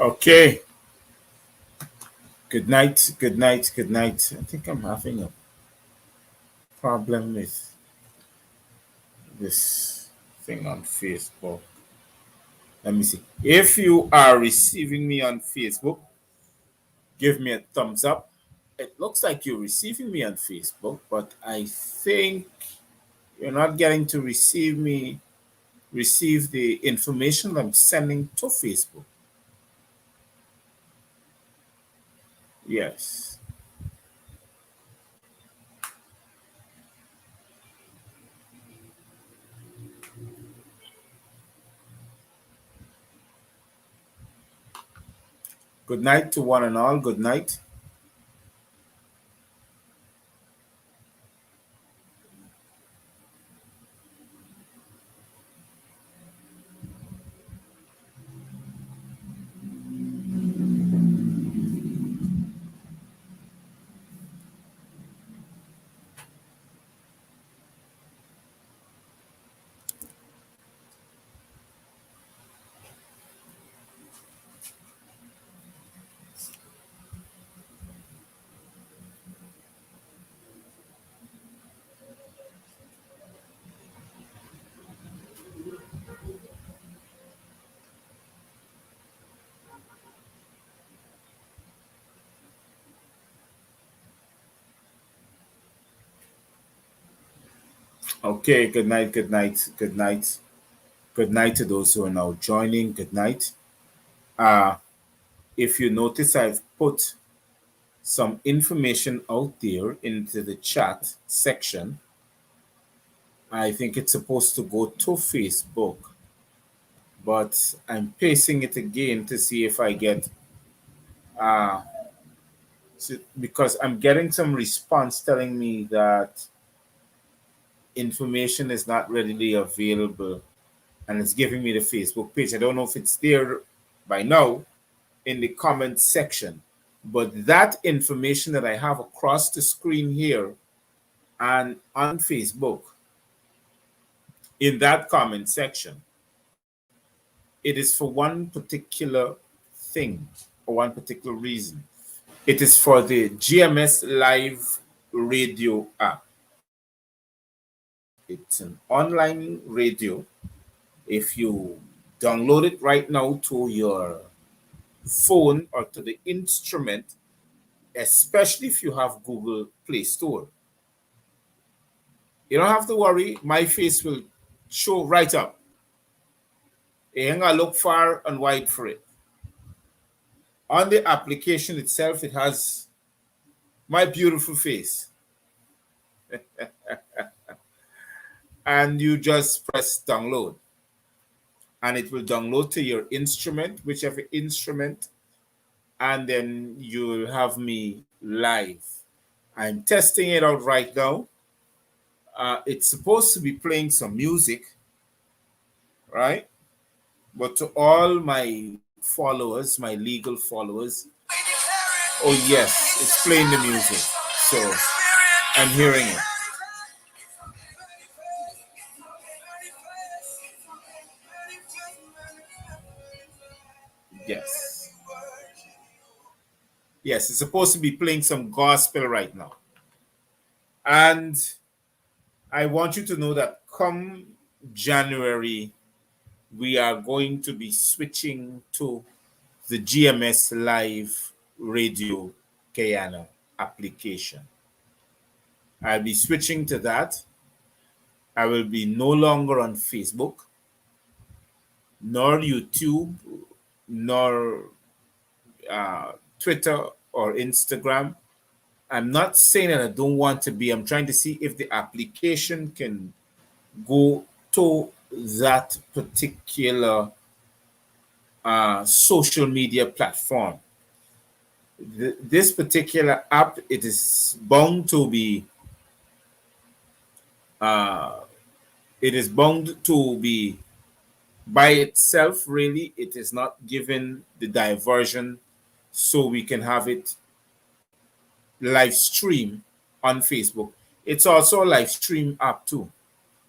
Okay. Good night. Good night. Good night. I think I'm having a problem with this thing on Facebook. Let me see. If you are receiving me on Facebook, give me a thumbs up. It looks like you're receiving me on Facebook, but I think you're not getting to receive the information I'm sending to Facebook. Yes. Good night to one and all. Good night. Okay, good night, good night, good night. Good night to those who are now joining. Good night. Uh, if you notice, I've put some information out there into the chat section. I think it's supposed to go to Facebook, but I'm pasting it again to see if I get, uh, because I'm getting some response telling me that information is not readily available and it's giving me the Facebook page. I don't know if it's there by now in the comment section, but that information that I have across the screen here and on Facebook in that comment section, it is for one particular thing or one particular reason. It is for the GMS Live radio app. It's an online radio. If you download it right now to your phone or to the instrument, especially if you have Google Play Store, you don't have to worry. My face will show right up. You ain't gonna look far and wide for it. On the application itself, it has my beautiful face. And you just press download. And it will download to your instrument, whichever instrument, and then you'll have me live. I'm testing it out right now. It's supposed to be playing some music, right? But to all my followers, my legal followers, oh yes, it's playing the music. So I'm hearing it. Yes. Yes, it's supposed to be playing some gospel right now. And I want you to know that come January, we are going to be switching to the GMS Live Radio Guyana application. I'll be switching to that. I will be no longer on Facebook, nor YouTube, nor Twitter or Instagram. I'm not saying that I don't want to be. I'm trying to see if the application can go to that particular social media platform. This particular app, it is bound to be by itself. Really, it is not given the diversion so we can have it live stream on Facebook. It's also a live stream app too.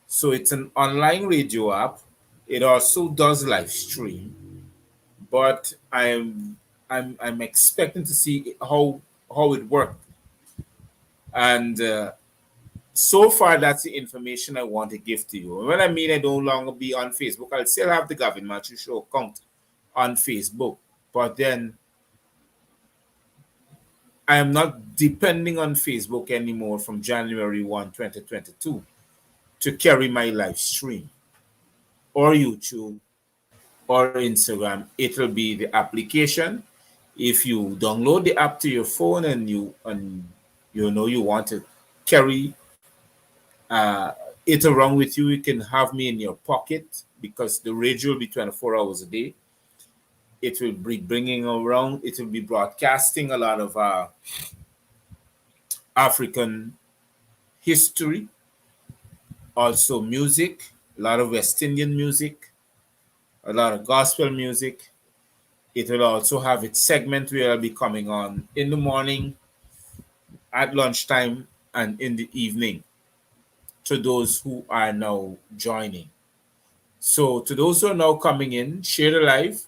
So it's an online radio app. It also does live stream, but I'm expecting to see how it worked. And so far, that's the information I want to give to you. When I mean I don't longer be on Facebook, I'll still have the Gavin Matthews Show account on Facebook. But then I am not depending on Facebook anymore from January 1, 2022 to carry my live stream or YouTube or Instagram. It will be the application. If you download the app to your phone and you know you want to carry uh, it around with you, you can have me in your pocket because the radio will be 24 hours a day. It will be bringing around, it will be broadcasting a lot of African history, also music, a lot of West Indian music, a lot of gospel music. It will also have its segment where I'll be coming on in the morning, at lunchtime, and in the evening to those who are now joining. So, to those who are now coming in, share the live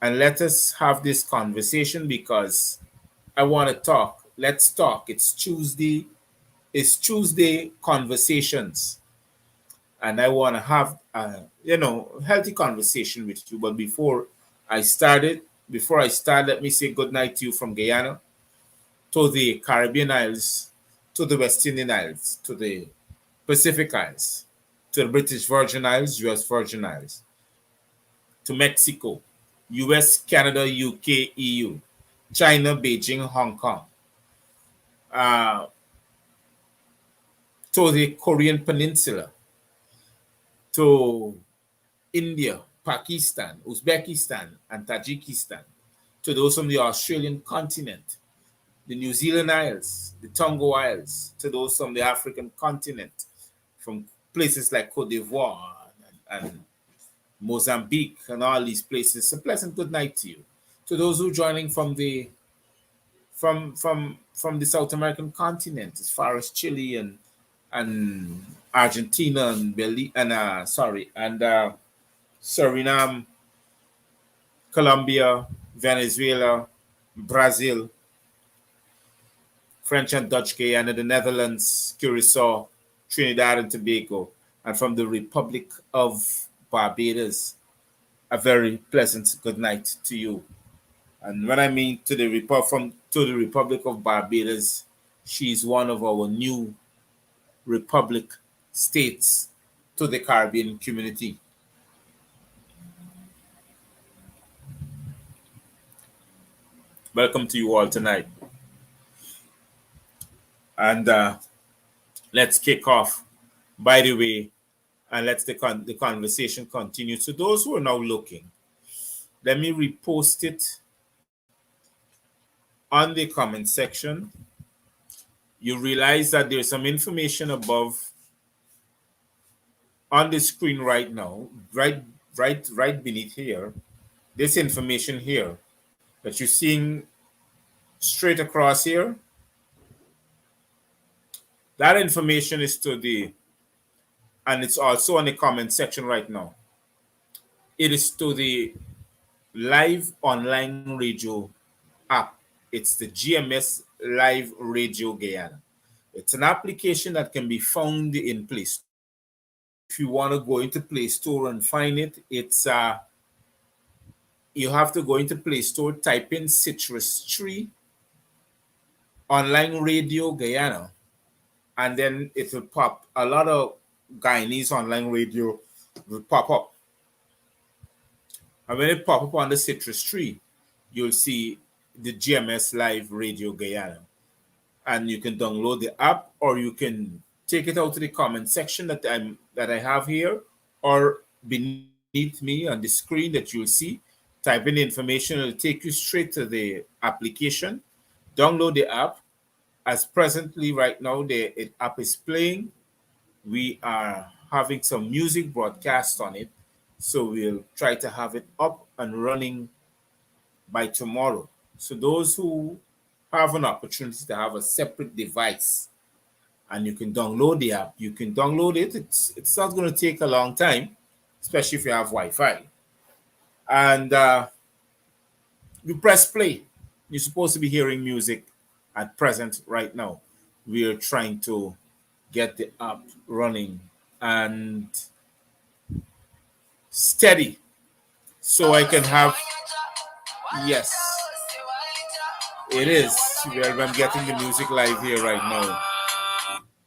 and let us have this conversation because I want to talk. Let's talk. It's Tuesday. It's Tuesday conversations, and I want to have healthy conversation with you. But before I start, let me say good night to you from Guyana, to the Caribbean Isles, to the West Indian Isles, to the Pacific Isles, to the British Virgin Isles, U.S. Virgin Isles, to Mexico, U.S., Canada, UK, EU, China, Beijing, Hong Kong, uh, to the Korean Peninsula, to India, Pakistan, Uzbekistan, and Tajikistan, to those from the Australian continent, the New Zealand Isles, the Tonga Isles, to those from the African continent, from places like Cote d'Ivoire and Mozambique and all these places. A pleasant good night to you. To those who are joining from the South American continent, as far as Chile and Argentina and Suriname, Colombia, Venezuela, Brazil, French and Dutch Guyana, the Netherlands, Curacao, Trinidad and Tobago, and from the Republic of Barbados, a very pleasant good night to you. And when I mean to the Republic of Barbados, she's one of our new republic states to the Caribbean community. Welcome to you all tonight. And let's kick off, by the way, and let's the conversation continue. So those who are now looking, let me repost it on the comment section. You realize that there's some information above on the screen right now, right beneath here. This information here that you're seeing straight across here. That information is and it's also on the comment section right now. It is to the live online radio app. It's the GMS Live Radio Guyana. It's an application that can be found in Play Store. If you want to go into Play Store and find it, it's you have to go into Play Store, type in Citrus Tree Online Radio Guyana, and then it will pop. A lot of Guyanese online radio will pop up. And when it pop up on the Citrus Tree, you'll see the GMS Live Radio Guyana. And you can download the app, or you can take it out to the comment section that I have here, or beneath me on the screen that you'll see. Type in the information, it'll take you straight to the application. Download the app. As presently right now the app is playing, we are having some music broadcast on it. So we'll try to have it up and running by tomorrow. So those who have an opportunity to have a separate device and you can download the app, you can download it. It's not going to take a long time, especially if you have Wi-Fi. And You press play. You're supposed to be hearing music at present right now. We are trying to get the app running and steady so I can have. Yes, it is. Well, I'm getting the music live here right now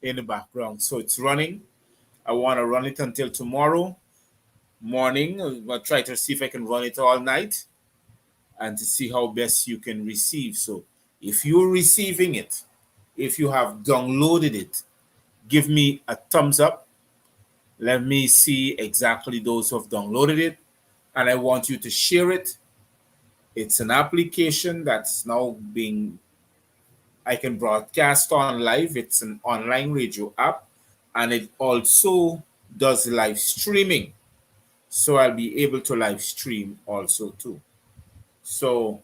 in the background. So it's running. I want to run it until tomorrow morning. I'll try to see if I can run it all night and to see how best you can receive. So if you're receiving it, if you have downloaded it, give me a thumbs up. Let me see exactly those who have downloaded it. And I want you to share it. It's an application that's now being, I can broadcast on live. It's an online radio app. And it also does live streaming. So I'll be able to live stream also too. So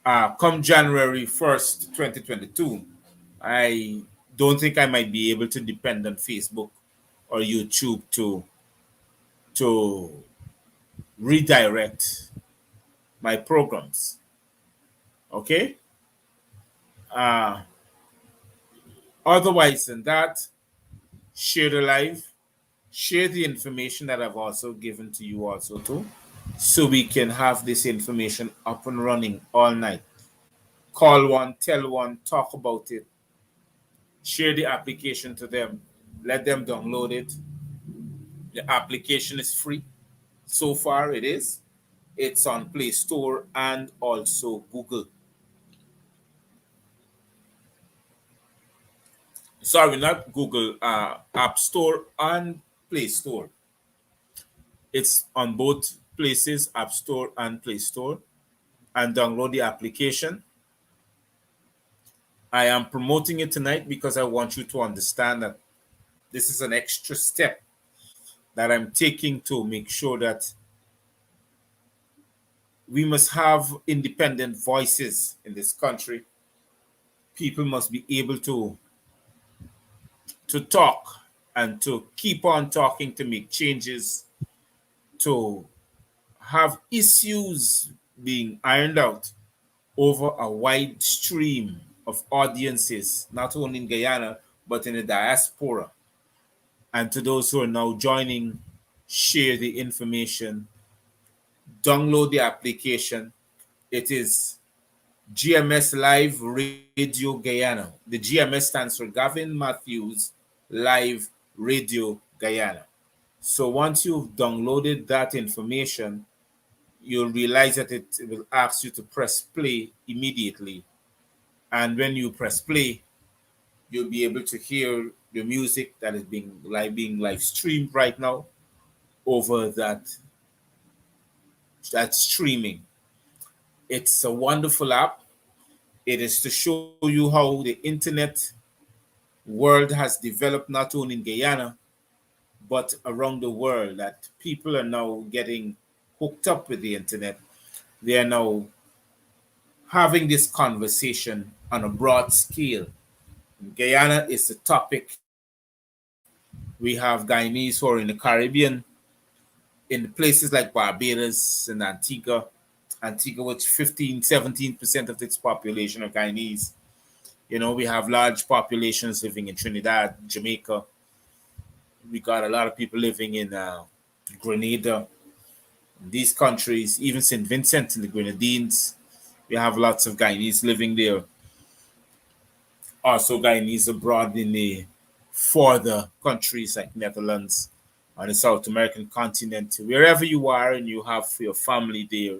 come January 1st, 2022, I don't think I might be able to depend on Facebook or YouTube to redirect my programs. Okay. Uh, Otherwise than that, share the live, share the information that I've also given to you also too, so we can have this information up and running all night. Call one, tell one, talk about it, share the application to them, let them download it. The application is free. So far, it is. It's on Play Store and also Google. Sorry, not Google, App Store and Play Store. It's on both places, App Store and Play Store. And download the application. I am promoting it tonight because I want you to understand that this is an extra step that I'm taking to make sure that we must have independent voices in this country. People must be able to talk and to keep on talking, to make changes, to have issues being ironed out over a wide stream of audiences, not only in Guyana, but in the diaspora. And to those who are now joining, share the information, download the application. It is GMS Live Radio Guyana. The GMS stands for Gavin Matthews Live Radio Guyana. So once you've downloaded that information, you'll realize that it will ask you to press play immediately. And when you press play, you'll be able to hear the music that is being live streamed right now over that streaming. It's a wonderful app. It is to show you how the internet world has developed not only in Guyana, but around the world, that people are now getting hooked up with the internet. They are now having this conversation on a broad scale. Guyana is the topic. We have Guyanese who are in the Caribbean, in places like Barbados and Antigua, which 15-17% of its population are Guyanese. We have large populations living in Trinidad, Jamaica. We got a lot of people living in Grenada, these countries, even St. Vincent and the Grenadines. We have lots of Guyanese living there. Also, Guyanese abroad in the further countries like Netherlands, on the South American continent. Wherever you are and you have your family there,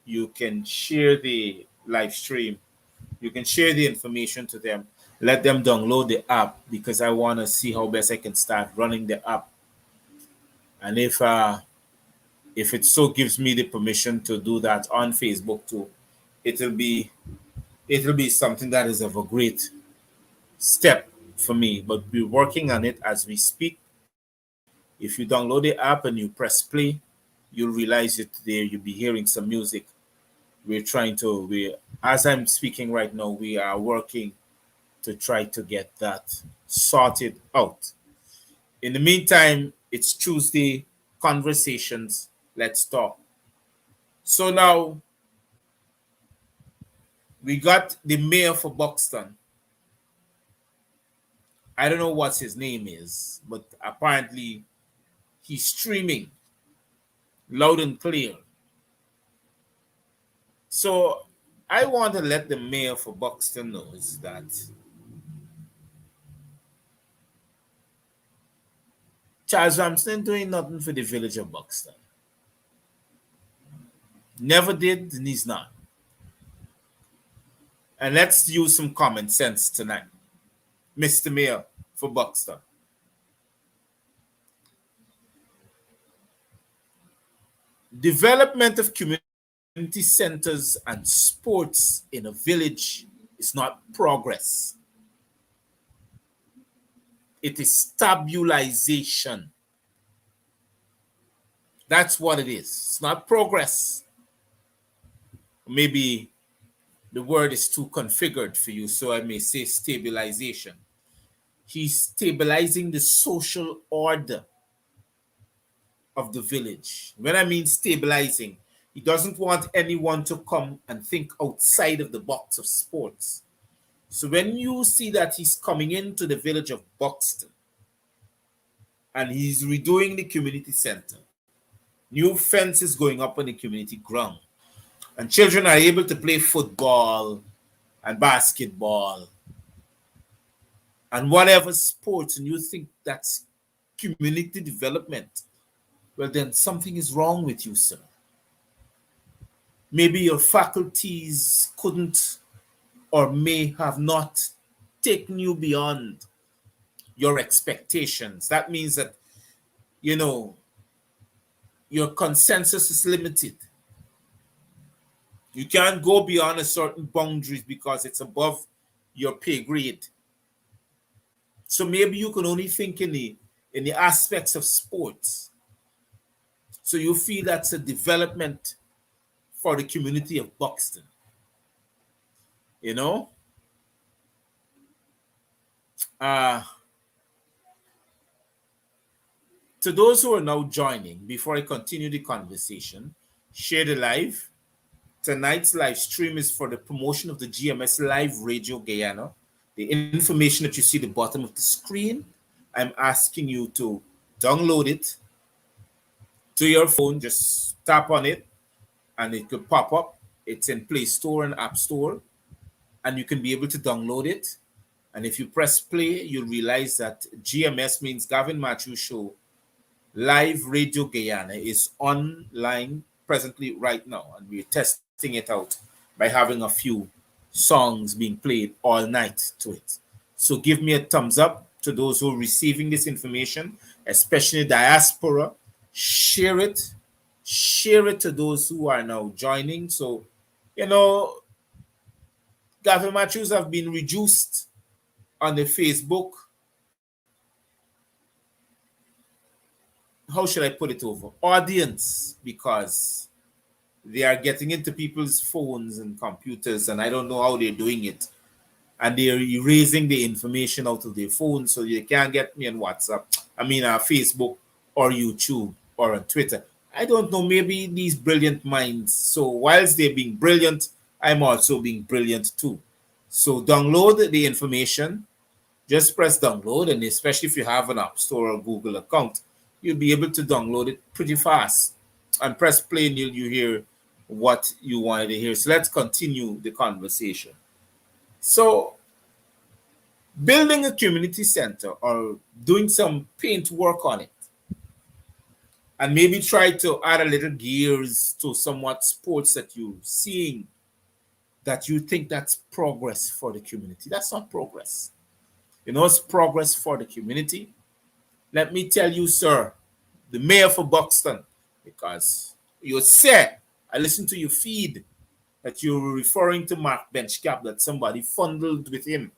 you can share the live stream. You can share the information to them. Let them download the app, because I want to see how best I can start running the app. And if it so gives me the permission to do that on Facebook too, it'll be something that is of a great step for me. But we're working on it as we speak. If you download the app and you press play, you'll realize it there. You'll be hearing some music. As I'm speaking right now, we are working to try to get that sorted out. In the meantime, it's Tuesday Conversations. Let's talk. So now we got the mayor for Buxton. I don't know what his name is, but apparently he's streaming loud and clear. So I want to let the mayor for Buxton know is that Charles Ramsden doing nothing for the village of Buxton. Never did, and he's not. And let's use some common sense tonight, Mr. Mayor for Buxton. Development of community centers and sports in a village is not progress. It is stabilization. That's what it is. It's not progress. Maybe the word is too configured for you, so I may say stabilization. He's stabilizing the social order of the village. When I mean stabilizing, he doesn't want anyone to come and think outside of the box of sports. So when you see that he's coming into the village of Buxton and he's redoing the community center, new fences going up on the community ground, and children are able to play football and basketball and whatever sports, and you think that's community development, well, then something is wrong with you, sir. Maybe your faculties couldn't or may have not taken you beyond your expectations. That means that, you know, your consensus is limited. You can't go beyond a certain boundaries because it's above your pay grade. So maybe you can only think in the aspects of sports. So you feel that's a development for the community of Buxton. You know? To those who are now joining, before I continue the conversation, share the live. Tonight's live stream is for the promotion of the GMS Live Radio Guyana. The information that you see at the bottom of the screen, I'm asking you to download it to your phone. Just tap on it and it could pop up. It's in Play Store and App Store, and you can be able to download it. And if you press play, you'll realize that GMS means Gavin Matthews Show Live Radio Guyana is online presently right now, and we're testing it out by having a few songs being played all night to it. So give me a thumbs up to those who are receiving this information, especially diaspora. Share it to those who are now joining. So, you know, Gavin Matthews have been reduced on the Facebook. How should I put it over? Audience, because they are getting into people's phones and computers, and I don't know how they're doing it. And they're erasing the information out of their phone, so you can't get me on WhatsApp. I mean, Facebook or YouTube or on Twitter. I don't know, maybe these brilliant minds. So whilst they're being brilliant, I'm also being brilliant too. So download the information. Just press download, and especially if you have an App Store or Google account, you'll be able to download it pretty fast. And press play and you hear what you wanted to hear. So let's continue the conversation. So building a community center or doing some paint work on it, and maybe try to add a little gears to somewhat sports that you're seeing that you think that's progress for the community. That's not progress. You know, it's progress for the community. Let me tell you, sir, the mayor for Buxton, because you said, I listened to your feed that you were referring to Mark Benchcap, that somebody fondled with him.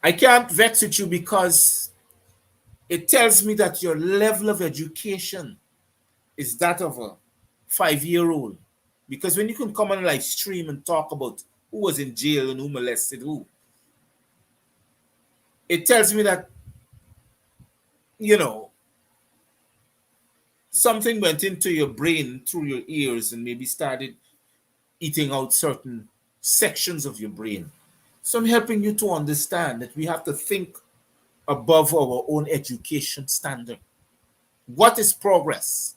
I can't vex with you because it tells me that your level of education is that of a 5-year-old. Because when you can come on a live stream and talk about who was in jail and who molested who, it tells me that, you know, something went into your brain through your ears and maybe started eating out certain sections of your brain. So I'm helping you to understand that we have to think above our own education standard. What is progress?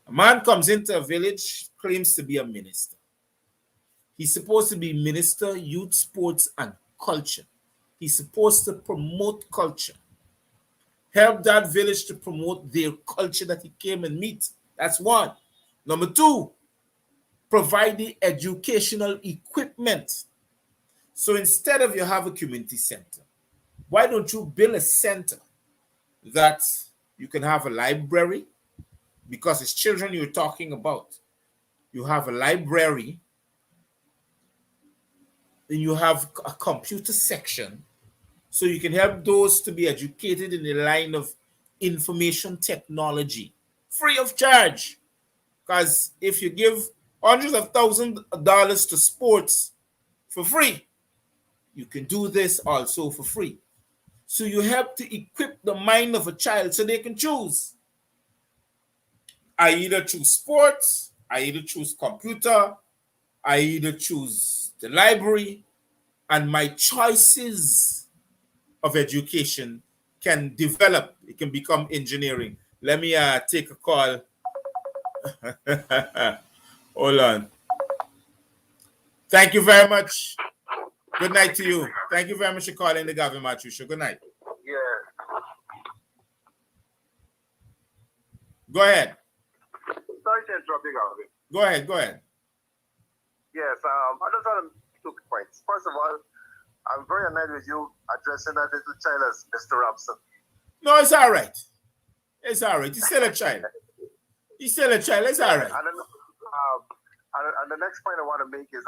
A man comes into a village, claims to be a minister. He's supposed to be minister, youth, sports, and culture. He's supposed to promote culture. Help that village to promote their culture that he came and meet. That's one. Number two, provide the educational equipment. So instead of you have a community center, why don't you build a center that you can have a library? Because it's children you're talking about. You have a library, then you have a computer section, so you can help those to be educated in the line of information technology, free of charge. Because if you give hundreds of thousands of dollars to sports for free, you can do this also for free. So you help to equip the mind of a child so they can choose. I either choose sports, I either choose computer, I either choose the library, and my choices of education can develop. It can become engineering. Let me take a call. Hold on. Thank you very much. Good night to you. Thank you very much for calling the government, Matthews. Good night. Yeah. Go ahead. Sorry to interrupt you, Gavin. Go ahead. Go ahead. Yes, I just want to make 2 points. First of all, I'm very annoyed with you addressing that little child as Mr. Robson. No, it's all right. It's all right. He's still a child. He's still a child. It's all right. And the next point I want to make is,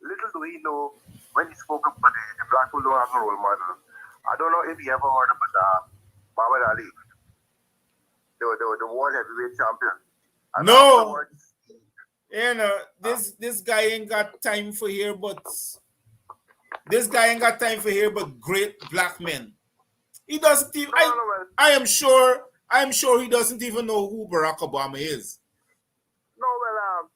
little do he know when he spoke about the black people don't have a role model. I don't know if he ever heard about Muhammad Ali, the world heavyweight champion. And no. You know, this guy ain't got time for here, but great black men. He doesn't even. I am sure he doesn't even know who Barack Obama is. No, well,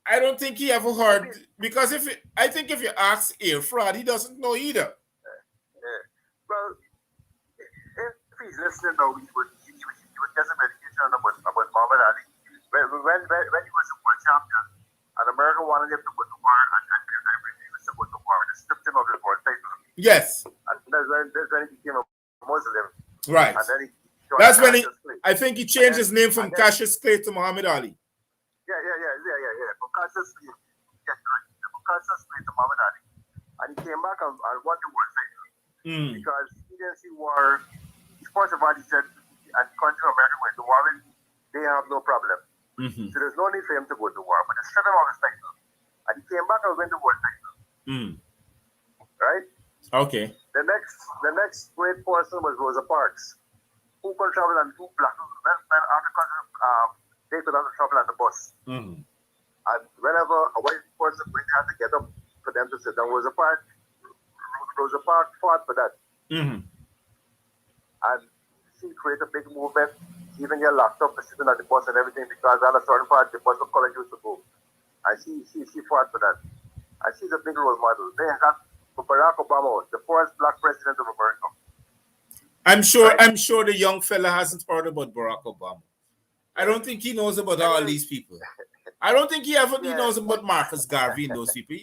I don't think he ever heard, because I think if you ask Air Fraud, he doesn't know either. Yeah. Well, if he's listening though, he would get some education about Muhammad Ali. When he was a world champion, and America wanted him to go to war, and refused to go to war, they stripped him of his world title. Yes. And that's when he became a Muslim. Right. And then that's when I think he changed his name from Cassius Clay to Muhammad Ali. Yeah. From Cassius Clay. Yes, right. From Cassius Clay to Muhammad Ali. And he came back and won the world title. Because he didn't see war. First of all, he said, and the country of America went to war, they have no problem. So there's no need for him to go to war. But they stripped him of his title. And he came back and won the world title. Right? Okay. The next great person was Rosa Parks, who could travel on 2 black when Africans they could have travel on the bus. And whenever a white person had to get up for them to sit down, Rosa Parks fought for that. And she created a big movement, even get locked up for sitting on the bus and everything, because at a certain part the bus of color used to go. And she fought for that. And she's a big role model. They got Barack Obama, the first black president of America. I'm sure the young fella hasn't heard about Barack Obama. I don't think he knows about all these people. I don't think he knows about Marcus Garvey and those people.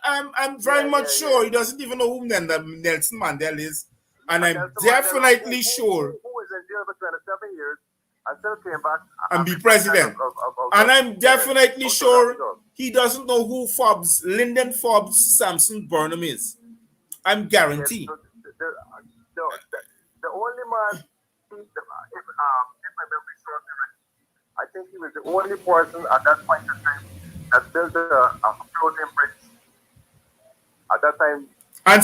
I'm very much sure he doesn't even know who Nelson Mandela is. And I'm definitely sure. Who was in jail for 27 years and still came back and be president. And I'm definitely sure he doesn't know who Lyndon Forbes Sampson Burnham is. I'm guaranteed. The only man, if my memory serves me right, I think he was the only person at that point in time that built a floating bridge. At that time, and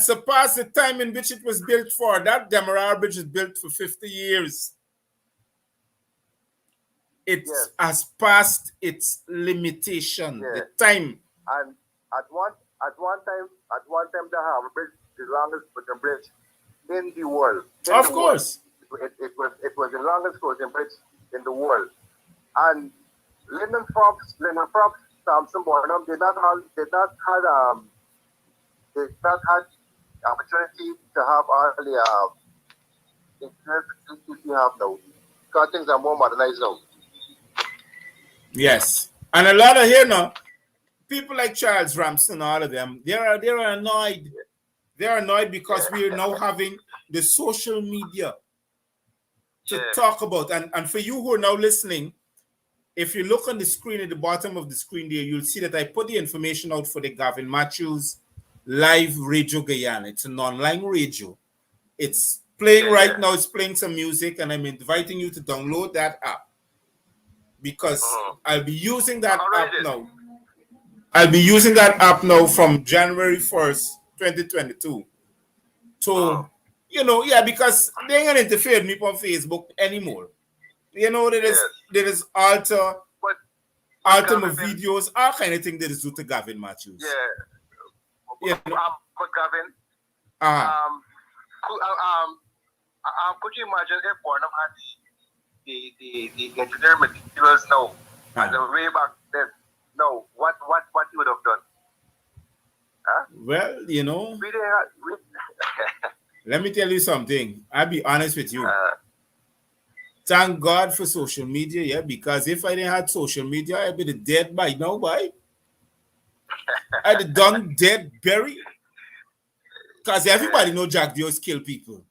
surpass the time in which it was built for. That Demerara Bridge is built for 50 years. It has passed its limitation. The time. And at one time, the Harbour Bridge, the longest bridge in the world. Of course. It was the longest cruising bridge in the world. And Lennon Forbes, Samson Bonham did not had opportunity to have all the internet facilities we have now. Because things are more modernized now. Yes. And a lot of here now, people like Charles Ramsden, all of them, they're annoyed. They're annoyed because we're now having the social media to talk about. And for you who are now listening, if you look on the screen at the bottom of the screen there, you'll see that I put the information out for the Gavin Matthews live Radio Guyana. It's an online radio. It's playing right now. It's playing some music, and I'm inviting you to download that app because I'll be using that app now. I'll be using that app now from January 1st, 2022. So, because they ain't gonna interfere with me on Facebook anymore. There is alter my videos, all kind of thing that is due to Gavin Matthews. But Gavin, could you imagine if Bonham had the engineering materials now, and the way back then? No, what he would have done? Huh? Well, let me tell you something. I'll be honest with you. Thank God for social media, because if I didn't have social media, I'd be dead by now, boy. I'd have done dead, buried. Because everybody know Jack Dios kill people.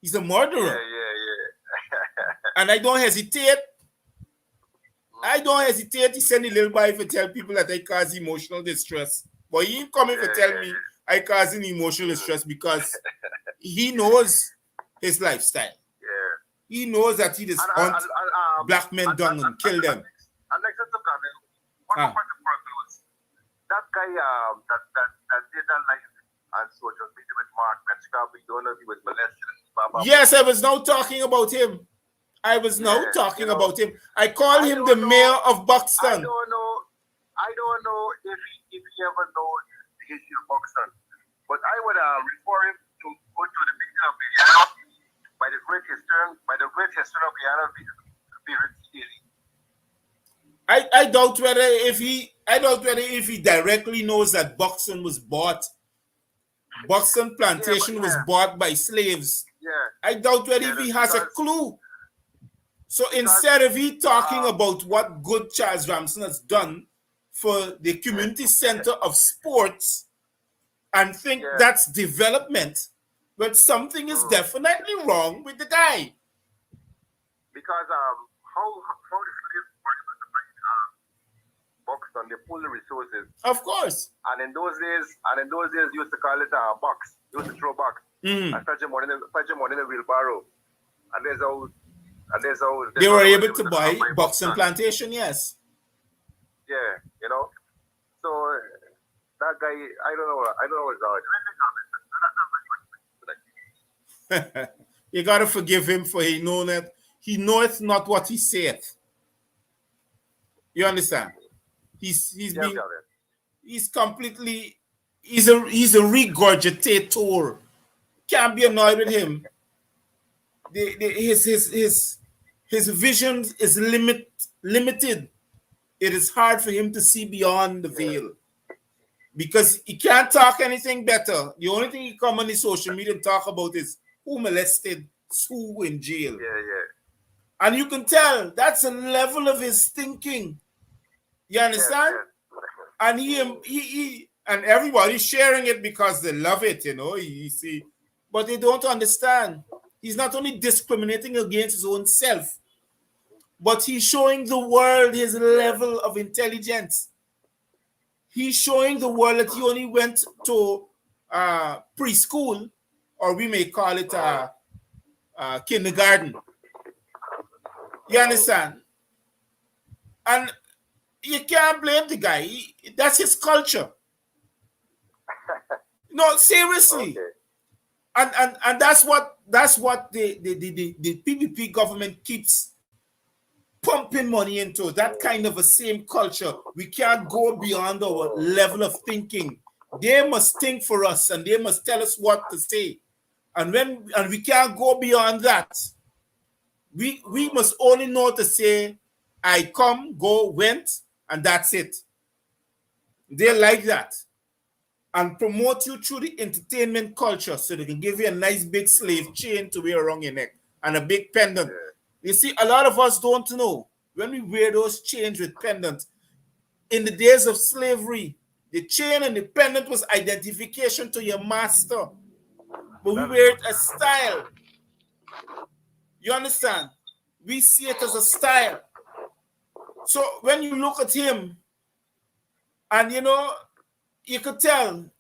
He's a murderer. Yeah. And I don't hesitate. To send a little boy to tell people that I cause emotional distress. But he ain't coming to tell me I cause emotional distress because he knows his lifestyle. He knows that he just hunt black men down and kill them. And like that, one of the problems, that guy that did that live on social media with Mark Metzger, we don't know if he was molested. Yes, I was now talking about him. I call him the mayor of Buxton. I don't know if he ever knows the history of Buxton, but I would refer him to go to the beginning of Guyana by the great historian of Guyana, I doubt whether if he directly knows that Buxton was bought. Buxton plantation was bought by slaves. I doubt whether if he has a clue. So instead of he talking about what good Charles Ramsden has done for the community center of sports and think that's development, but something is definitely wrong with the guy. Because how the slaves were Buxton, they pull the resources. Of course. And in those days, used to call it a box. Used to throw box. And fetch them money in a wheelbarrow. And there's how they were able to buy Buxton plantation, yes. Yeah, So that guy, I don't know what's You gotta forgive him for he knoweth not what he saith. You understand? He's a regurgitator. Can't be annoyed with him. His vision is limited. It is hard for him to see beyond the veil because he can't talk anything better. The only thing he come on his social media and talk about is who molested, who in jail. And you can tell that's a level of his thinking. You understand? And he and everybody's sharing it because they love it, you see. But they don't understand. He's not only discriminating against his own self, but he's showing the world his level of intelligence. He's showing the world that he only went to preschool, or we may call it kindergarten. You understand? And you can't blame the guy. That's his culture. No, seriously. And that's what the PPP government keeps pumping money into, that kind of a same culture. We can't go beyond our level of thinking. They must think for us and they must tell us what to say. And we can't go beyond that. We must only know to say, I come, go, went, and that's it. They like that. And promote you through the entertainment culture so they can give you a nice big slave chain to wear around your neck and a big pendant. Yeah. You see, a lot of us don't know when we wear those chains with pendants. In the days of slavery, the chain and the pendant was identification to your master. But we wear it as style. You understand? We see it as a style. So when you look at him, and you could tell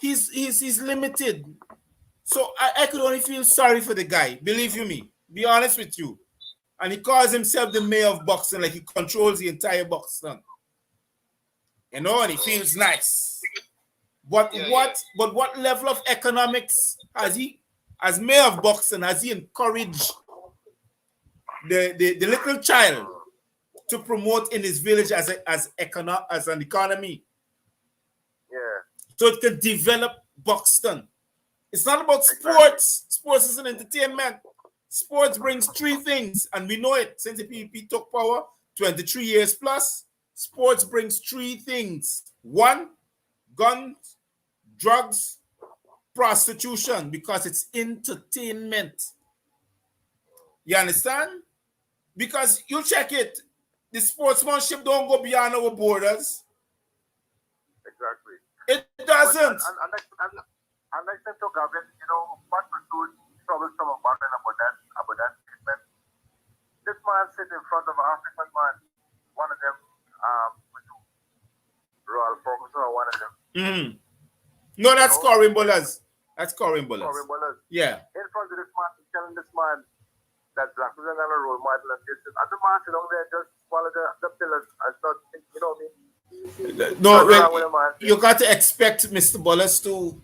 he's limited. So I could only feel sorry for the guy. Believe you me. Be honest with you. And he calls himself the mayor of Buxton, like he controls the entire Buxton. And he feels nice. But what level of economics has he, as mayor of Buxton, has he encouraged the little child to promote in his village as an economy? Yeah. So it can develop Buxton. It's not about sports. Sports is an entertainment. Sports brings three things, and we know it since the PPP took power 23 years plus. Sports brings three things. One, guns, drugs, prostitution, because it's entertainment. You understand? Because you check it, the sportsmanship don't go beyond our borders. Exactly. It doesn't. And like that to Gavin, what was good troublesome about that statement. This man sitting in front of an African man, one of them, Royal Ferguson or one of them. Mm-hmm. No, that's Corin Bullers. That's Corin Bullers. Corin Bullers. Yeah. In front of this man, telling this man that black people are not a role model and this. And the man sitting down there just follow the pillars and start, you know what I mean? No, well, you got to expect Mr. Bullers to.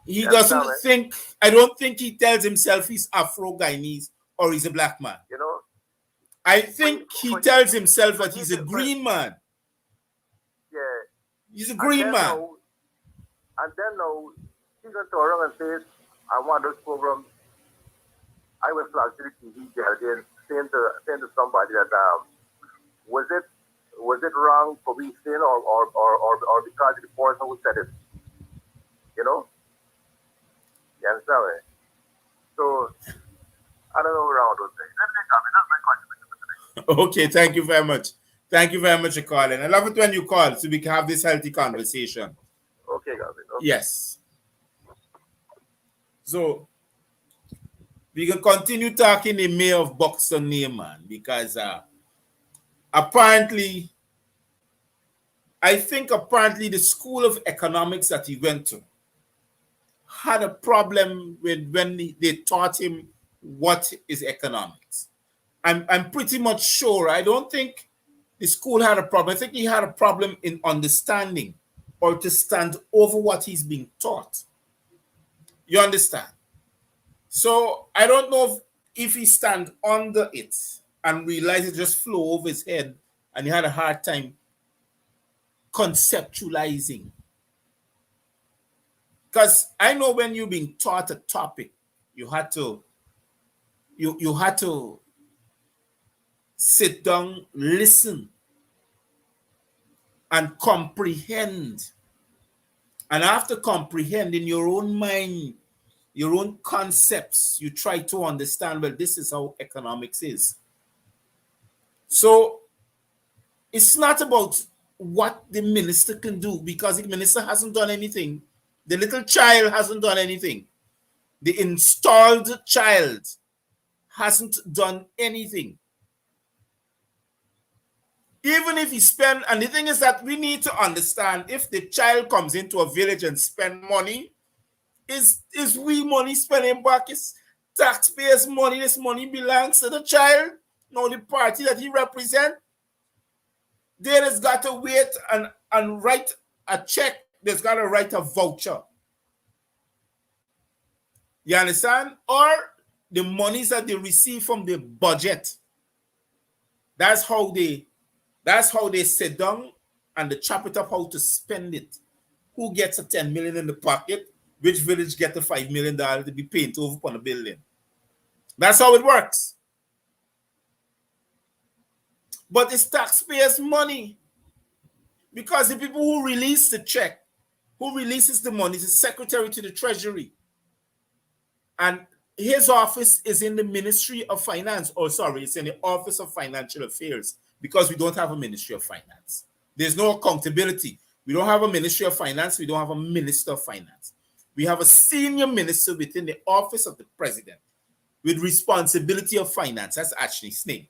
He doesn't think. I don't think he tells himself he's Afro-Guyanese or he's a black man. I think he tells himself that he's a green man. Yeah. He's a green man. And then now, he's going to turn around and say, I want those programs. I went flash to the TV again, saying to somebody that was it wrong for me saying or because of the person who said it? You understand me? So I don't know around those things. That's my contribution. Okay, thank you very much. Thank you very much for calling. I love it when you call so we can have this healthy conversation. Okay, Gavin. Okay. Yes. So we can continue talking the mayor of Buxton name, man, because apparently the School of Economics that he went to had a problem with when they taught him what is economics. I'm pretty much sure. I don't think the school had a problem. I think he had a problem in understanding or to stand over what he's being taught. You understand? So I don't know if he stand under it and realized it just flew over his head and he had a hard time conceptualizing. Because I know when you're being taught a topic, you had to sit down, listen, and comprehend. And after comprehending your own mind, your own concepts, you try to understand, well, this is how economics is. So it's not about what the minister can do, because the minister hasn't done anything. The little child hasn't done anything. The installed child hasn't done anything. Even if he spend, and the thing is that we need to understand, if the child comes into a village and spend money, is we money spending back? Is taxpayers' money? This money belongs to the child, not the party that he represents. There has got to wait and write a check. There's got to write a voucher. You understand? Or the monies that they receive from the budget. That's how they sit down and they chop it up how to spend it. Who gets a 10 million in the pocket? Which village get a $5 million to be painted over upon a building? That's how it works. But it's taxpayers' money. Because the people who release the check, who releases the money, is the Secretary to the Treasury. And his office is in the Ministry of Finance. Oh, sorry, it's in the Office of Financial Affairs, because we don't have a Ministry of Finance. There's no accountability. We don't have a Ministry of Finance. We don't have a Minister of Finance. We have a senior minister within the Office of the President with responsibility of finance. That's actually his name.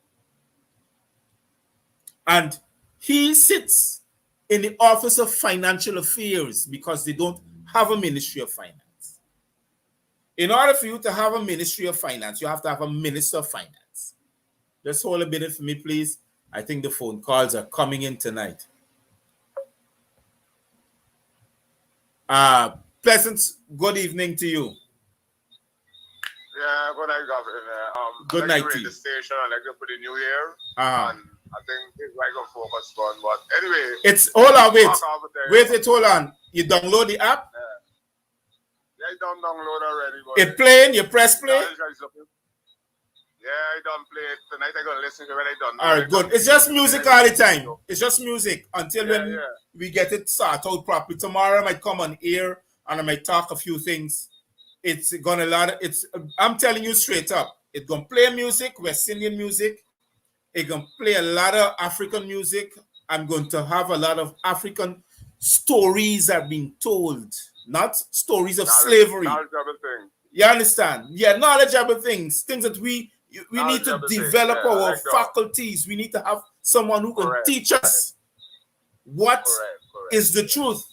And he sits in the Office of Financial Affairs because they don't have a Ministry of Finance. In order for you to have a Ministry of Finance, you have to have a Minister of Finance. Just hold a minute for me, please. I think the phone calls are coming in tonight. Pleasant good evening to you. Yeah, good night, Governor. Good night to you. The station, I like to put the new year. And I think it's like a focus on. But anyway, it's hold on, hold on. You download the app? Yeah, I don't download already. But it playing? You press play? Yeah, I don't play it tonight. I'm gonna listen to it. I don't. All right, good. It's just music all the time. It's just music until when we get it sorted out properly. Tomorrow I might come on air and I might talk a few things. It's gonna I'm telling you straight up. It's gonna play music, West Indian music. It's gonna play a lot of African music. I'm going to have a lot of African stories that are being told, not stories of slavery. Knowledgeable things. You understand? Yeah, knowledgeable things that we need to develop our faculties. We need to have someone who can teach us what is the truth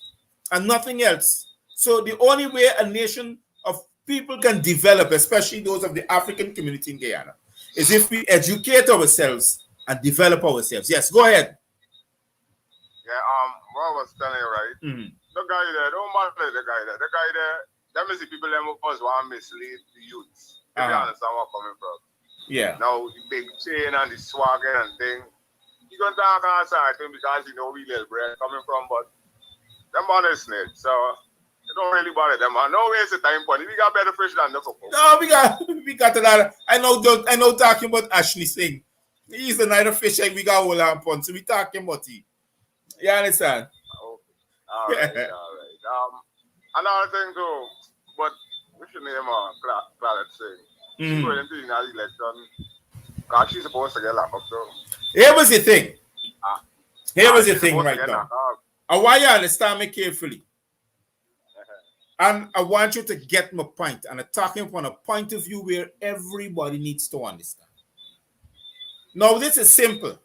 and nothing else. So the only way a nation of people can develop, especially those of the African community in Guyana, is if we educate ourselves and develop ourselves. Yes, go ahead. Yeah, what I was telling you, right? The guy there, don't matter the guy there. The guy there, that means the people that was want to mislead the youths. If you understand where I'm coming from. Yeah. Now, the big chain and the swagger and thing, you can talk outside to him because you know we little bread coming from, but them on is snitch. So, it don't really bother them. No waste of time, but we got better fish than the football. No, we got a lot of, I know talking about Ashley Singh. He's the night of fish and we got all on pond. So we talking about he. You understand? Okay. All right. Another thing too, but we should name Clarence Singh. She's going into the election because she's supposed to get locked up too. Here was the thing. Here was the thing right now. I want you to understand me carefully. And I want you to get my point. And I'm talking from a point of view where everybody needs to understand. Now, this is simple.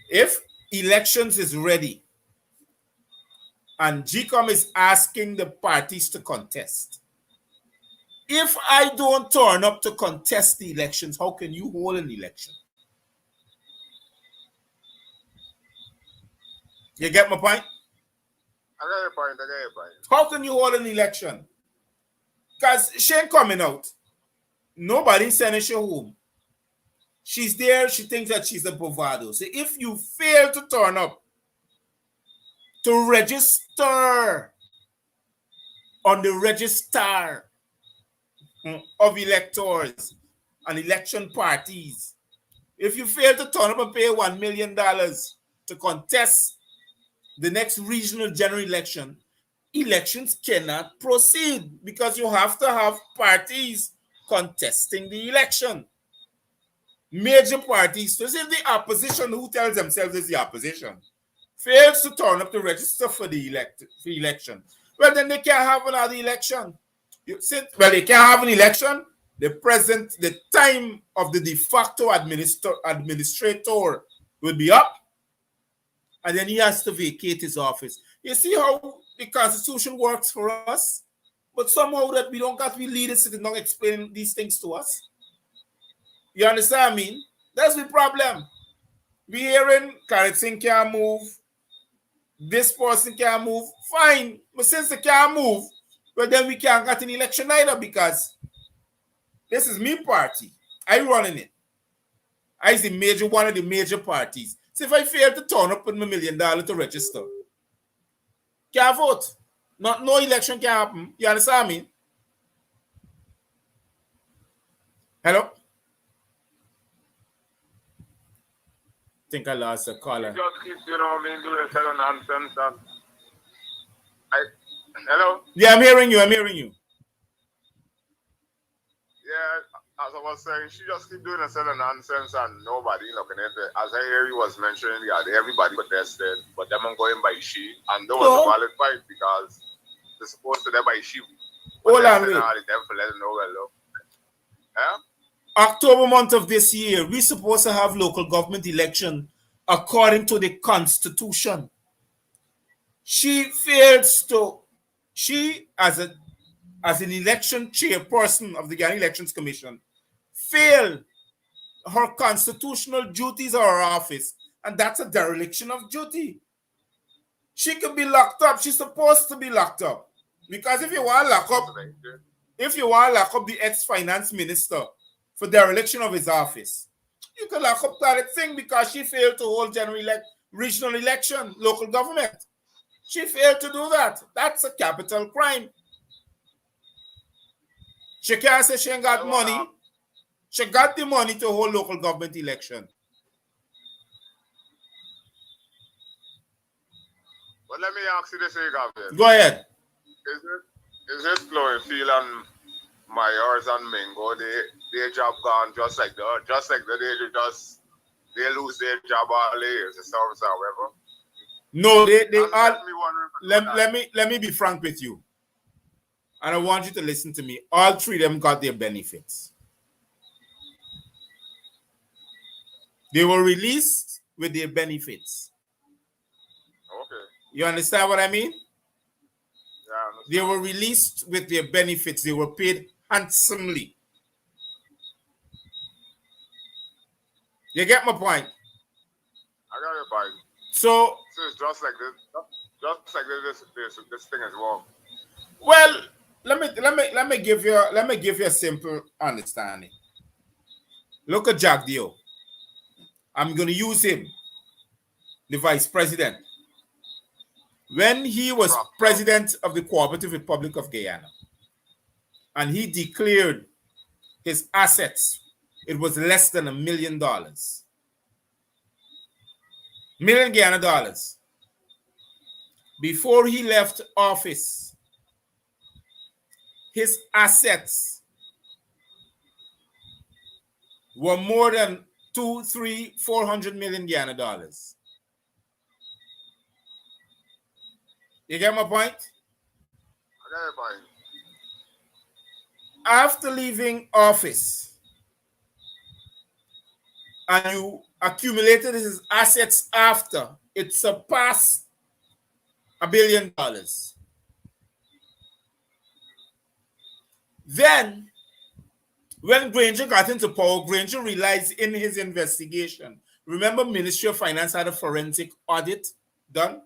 If elections is ready and GCOM is asking the parties to contest, if I don't turn up to contest the elections, how can you hold an election? You get my point? I get your point. How can you hold an election? Because she ain't coming out. Nobody sending her home. She's there. She thinks that she's a bravado. So if you fail to turn up to register on the register of electors and election parties, if you fail to turn up and pay $1 million to contest the next regional general election, elections cannot proceed because you have to have parties contesting the election. Major parties. So if the opposition, who tells themselves is the opposition, fails to turn up to register for the election, well, then they can't have another election. They can't have an election. The time of the de facto administrator will be up, and then he has to vacate his office. You see how the Constitution works for us? But somehow that we don't got to be leaders to not explain these things to us. You understand what I mean? That's the problem. We hearing Clarence Singh can't move. This person can't move. Fine. But since they can't move, well, then we can't get an election either because this is me party. I running it. I is one of the major parties. So if I fail to turn up with my $1 million to register, can't vote. No election can happen. You understand me? Hello? Think I lost the caller. Just keep, doing selling nonsense and hello? Yeah, I'm hearing you. I'm hearing you. Yeah, as I was saying, she just keep doing a selling nonsense and nobody looking at it. As I hear you was mentioning, everybody protested, but them going by she, and there was a valid fight because they're supposed to by she. Hold on, wait. Them for letting know well, look. Yeah? October month of this year, we're supposed to have local government election according to the Constitution. She fails to, she as an election chairperson of the Ghana Elections Commission, failed her constitutional duties of her office, and that's a dereliction of duty. She could be locked up. She's supposed to be locked up. Because if you want to lock up the ex-finance minister for dereliction of his office, you can lock up that thing because she failed to hold regional election, local government. She failed to do that. That's a capital crime. She can't say she ain't got money. She got the money to hold local government election. Well, let me ask you this, Gabriel. Go ahead. Is it flowing feel and Myers and Mingo, their job gone just like they lose their job all years, the service, however? No, they all. Let me be frank with you, and I want you to listen to me. All three of them got their benefits. They were released with their benefits. Okay. You understand what I mean? Yeah. They were released with their benefits. They were paid handsomely. You get my point? I got your point. So it's just like this. Just like this thing is wrong. Well, let me give you a simple understanding. Look at Jack Dio. I'm going to use him, the vice president. When he was president of the Cooperative Republic of Guyana, and he declared his assets, it was less than $1 million. Million Guyana dollars. Before he left office, his assets were more than 400 million Guyana dollars. You get my point? I got your point. After leaving office, and you accumulated his assets after, it surpassed $1 billion. Then, when Granger got into power, Granger realized in his investigation, remember Ministry of Finance had a forensic audit done?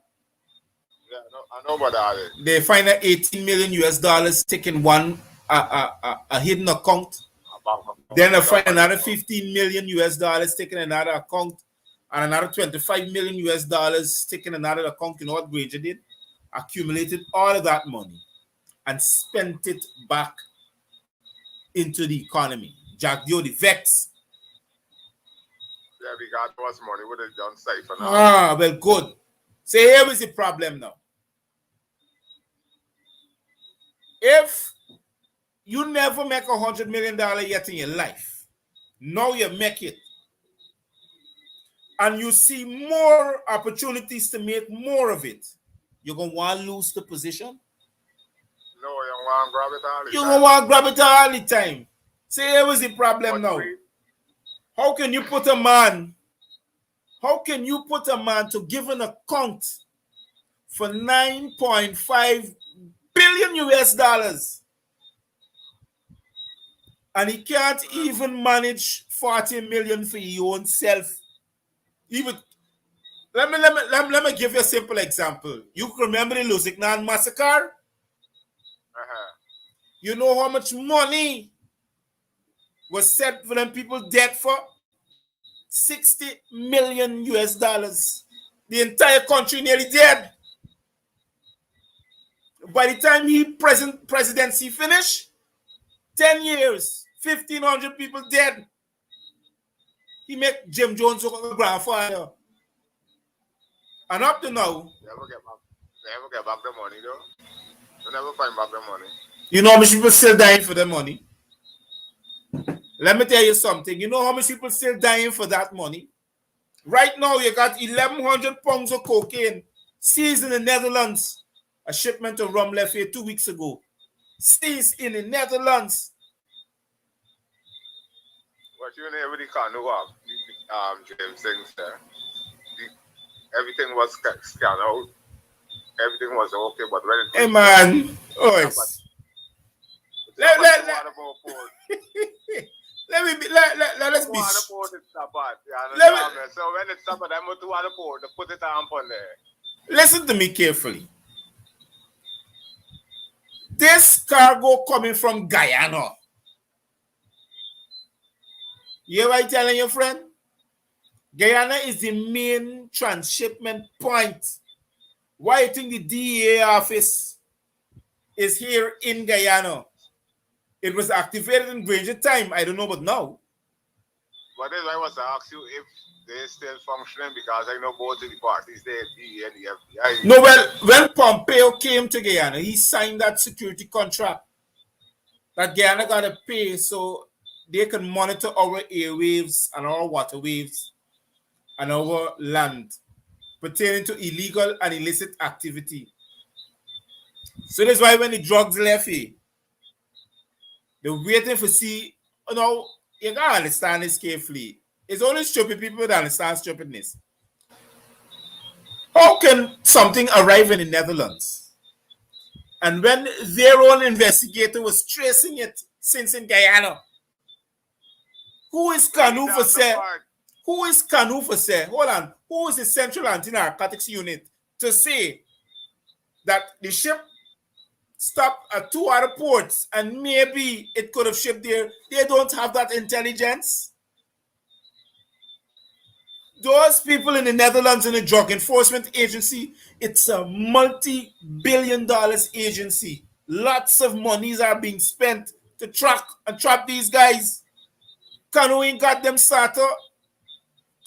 Yeah, I know about that. They find that $18 million taken a hidden account. Then they find another $15 million taken another account, and another $25 million taken another account. You know what Granger did? Accumulated all of that money and spent it back into the economy. Jack Dio, the vex. Yeah, we got too much money. What have done safe now? Ah, well, good. So here is the problem now. If you never make $100 million yet in your life, now you make it, and you see more opportunities to make more of it, you're going to want to lose the position? No, you want to grab it all the time. You're going to want to grab it all the time. See, here was the problem now. How can you put a man to give an account for $9.5 billion and he can't even manage 40 million for your own self? Even let me give you a simple example. You remember the Lusignan massacre? You know how much money was set for them people dead for? $60 million. The entire country nearly dead. By the time he presidency finished, 10 years, 1,500 people dead. He make Jim Jones look like a grandfather. And up to now, They never get back the money though. They never find back the money. you know how much people still dying for the money? Let me tell you something. You know how much people still dying for that money? Right now, you got 1,100 pounds of cocaine seized in the Netherlands. A shipment of rum left here 2 weeks ago. Seized in the Netherlands. But you know, everybody can't know what James things there. Everything was scanned out. Everything was okay, but when it hey man, let us be. So when it's stopped, I'm going to water port to put it on there. Listen to me carefully. This cargo coming from Guyana. You hear what I'm telling your friend? Guyana is the main transshipment point. Why you think the DEA office is here in Guyana? It was activated in Granger time. I don't know about now. But then I was to ask you if they're still functioning because I know both of the parties, the DEA and the FBI. No, well, when Pompeo came to Guyana, he signed that security contract that Guyana got to pay so they can monitor our airwaves and our water waves and our land pertaining to illegal and illicit activity. So that's why when the drugs left here, they're waiting for see, you know, you gotta understand this carefully. It's only stupid people that understand stupidness. How can something arrive in the Netherlands? And when their own investigator was tracing it since in Guyana, who is Canu for say? Who is Canu for say? Hold on. Who is the Central Anti-Narcotics Unit to say that the ship stopped at 2 other ports and maybe it could have shipped there? They don't have that intelligence. Those people in the Netherlands in the Drug Enforcement Agency, it's a multi-billion-dollar agency. Lots of monies are being spent to track and trap these guys. Canu ain't got them starter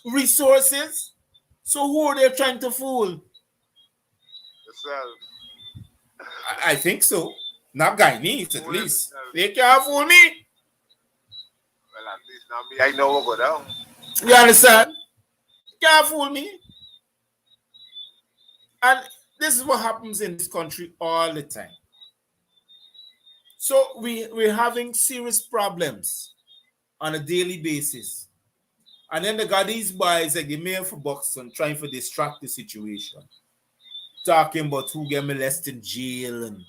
resources. So who are they trying to fool? Yourself. I think so. Not Guyanese, at least. They can't fool me. Well, at least now me, I know what go down. You understand? Can't fool me. And this is what happens in this country all the time. So we're having serious problems on a daily basis. And then they got these boys like the mayor for Buxton trying to distract the situation. Talking about who get molested in jail and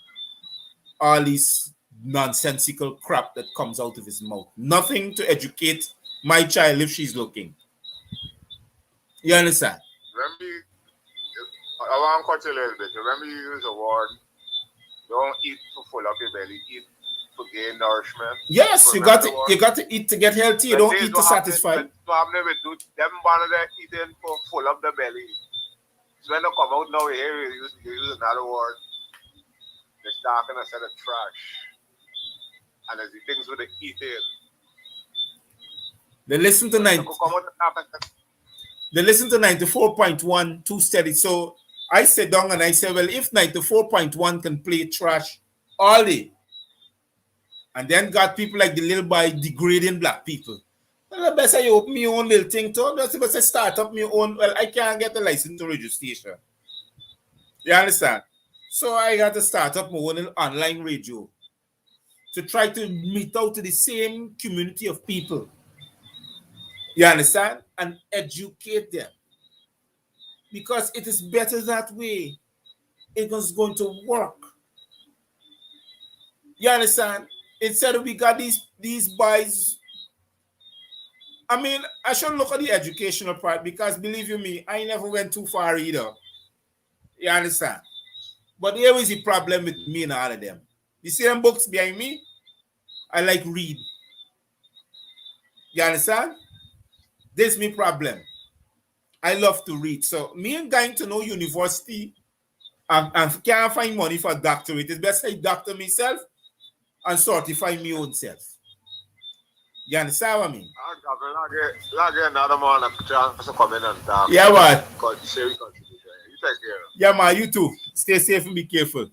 all these nonsensical crap that comes out of his mouth. Nothing to educate my child if she's looking. You understand? Remember, I want to cut you a little bit. Remember you use a word, don't eat to fill up your belly, eat to gain nourishment. Yes, you got to eat to get healthy. You don't eat to satisfy. Them one of them eating for full up the belly. So when they come out now here, you use another word. They're talking a set of trash. And as the things with the eating. They listen to 94.1 too steady. So I sat down and I said, well, if 94.1 can play trash all day, and then got people like the little boy degrading black people, well, I best I open my own little thing too. That's best I start up my own. Well, I can't get a license to registration. You understand? So I got to start up my own online radio to try to meet out to the same community of people. You understand? And educate them. Because it is better that way. It was going to work. You understand? Instead of we got these boys. I mean, I should look at the educational part because believe you me, I never went too far either. You understand? But here is the problem with me and all of them. You see them books behind me? I like read. You understand? This is my problem. I love to read. So me and going to no university and can't find money for a doctorate. It's best I doctor myself and certify my own self. You understand what I mean? Like another man a chance to come in and talk. Yeah, what? Contribution. You take care. Yeah, man, you too. Stay safe and be careful. Yeah,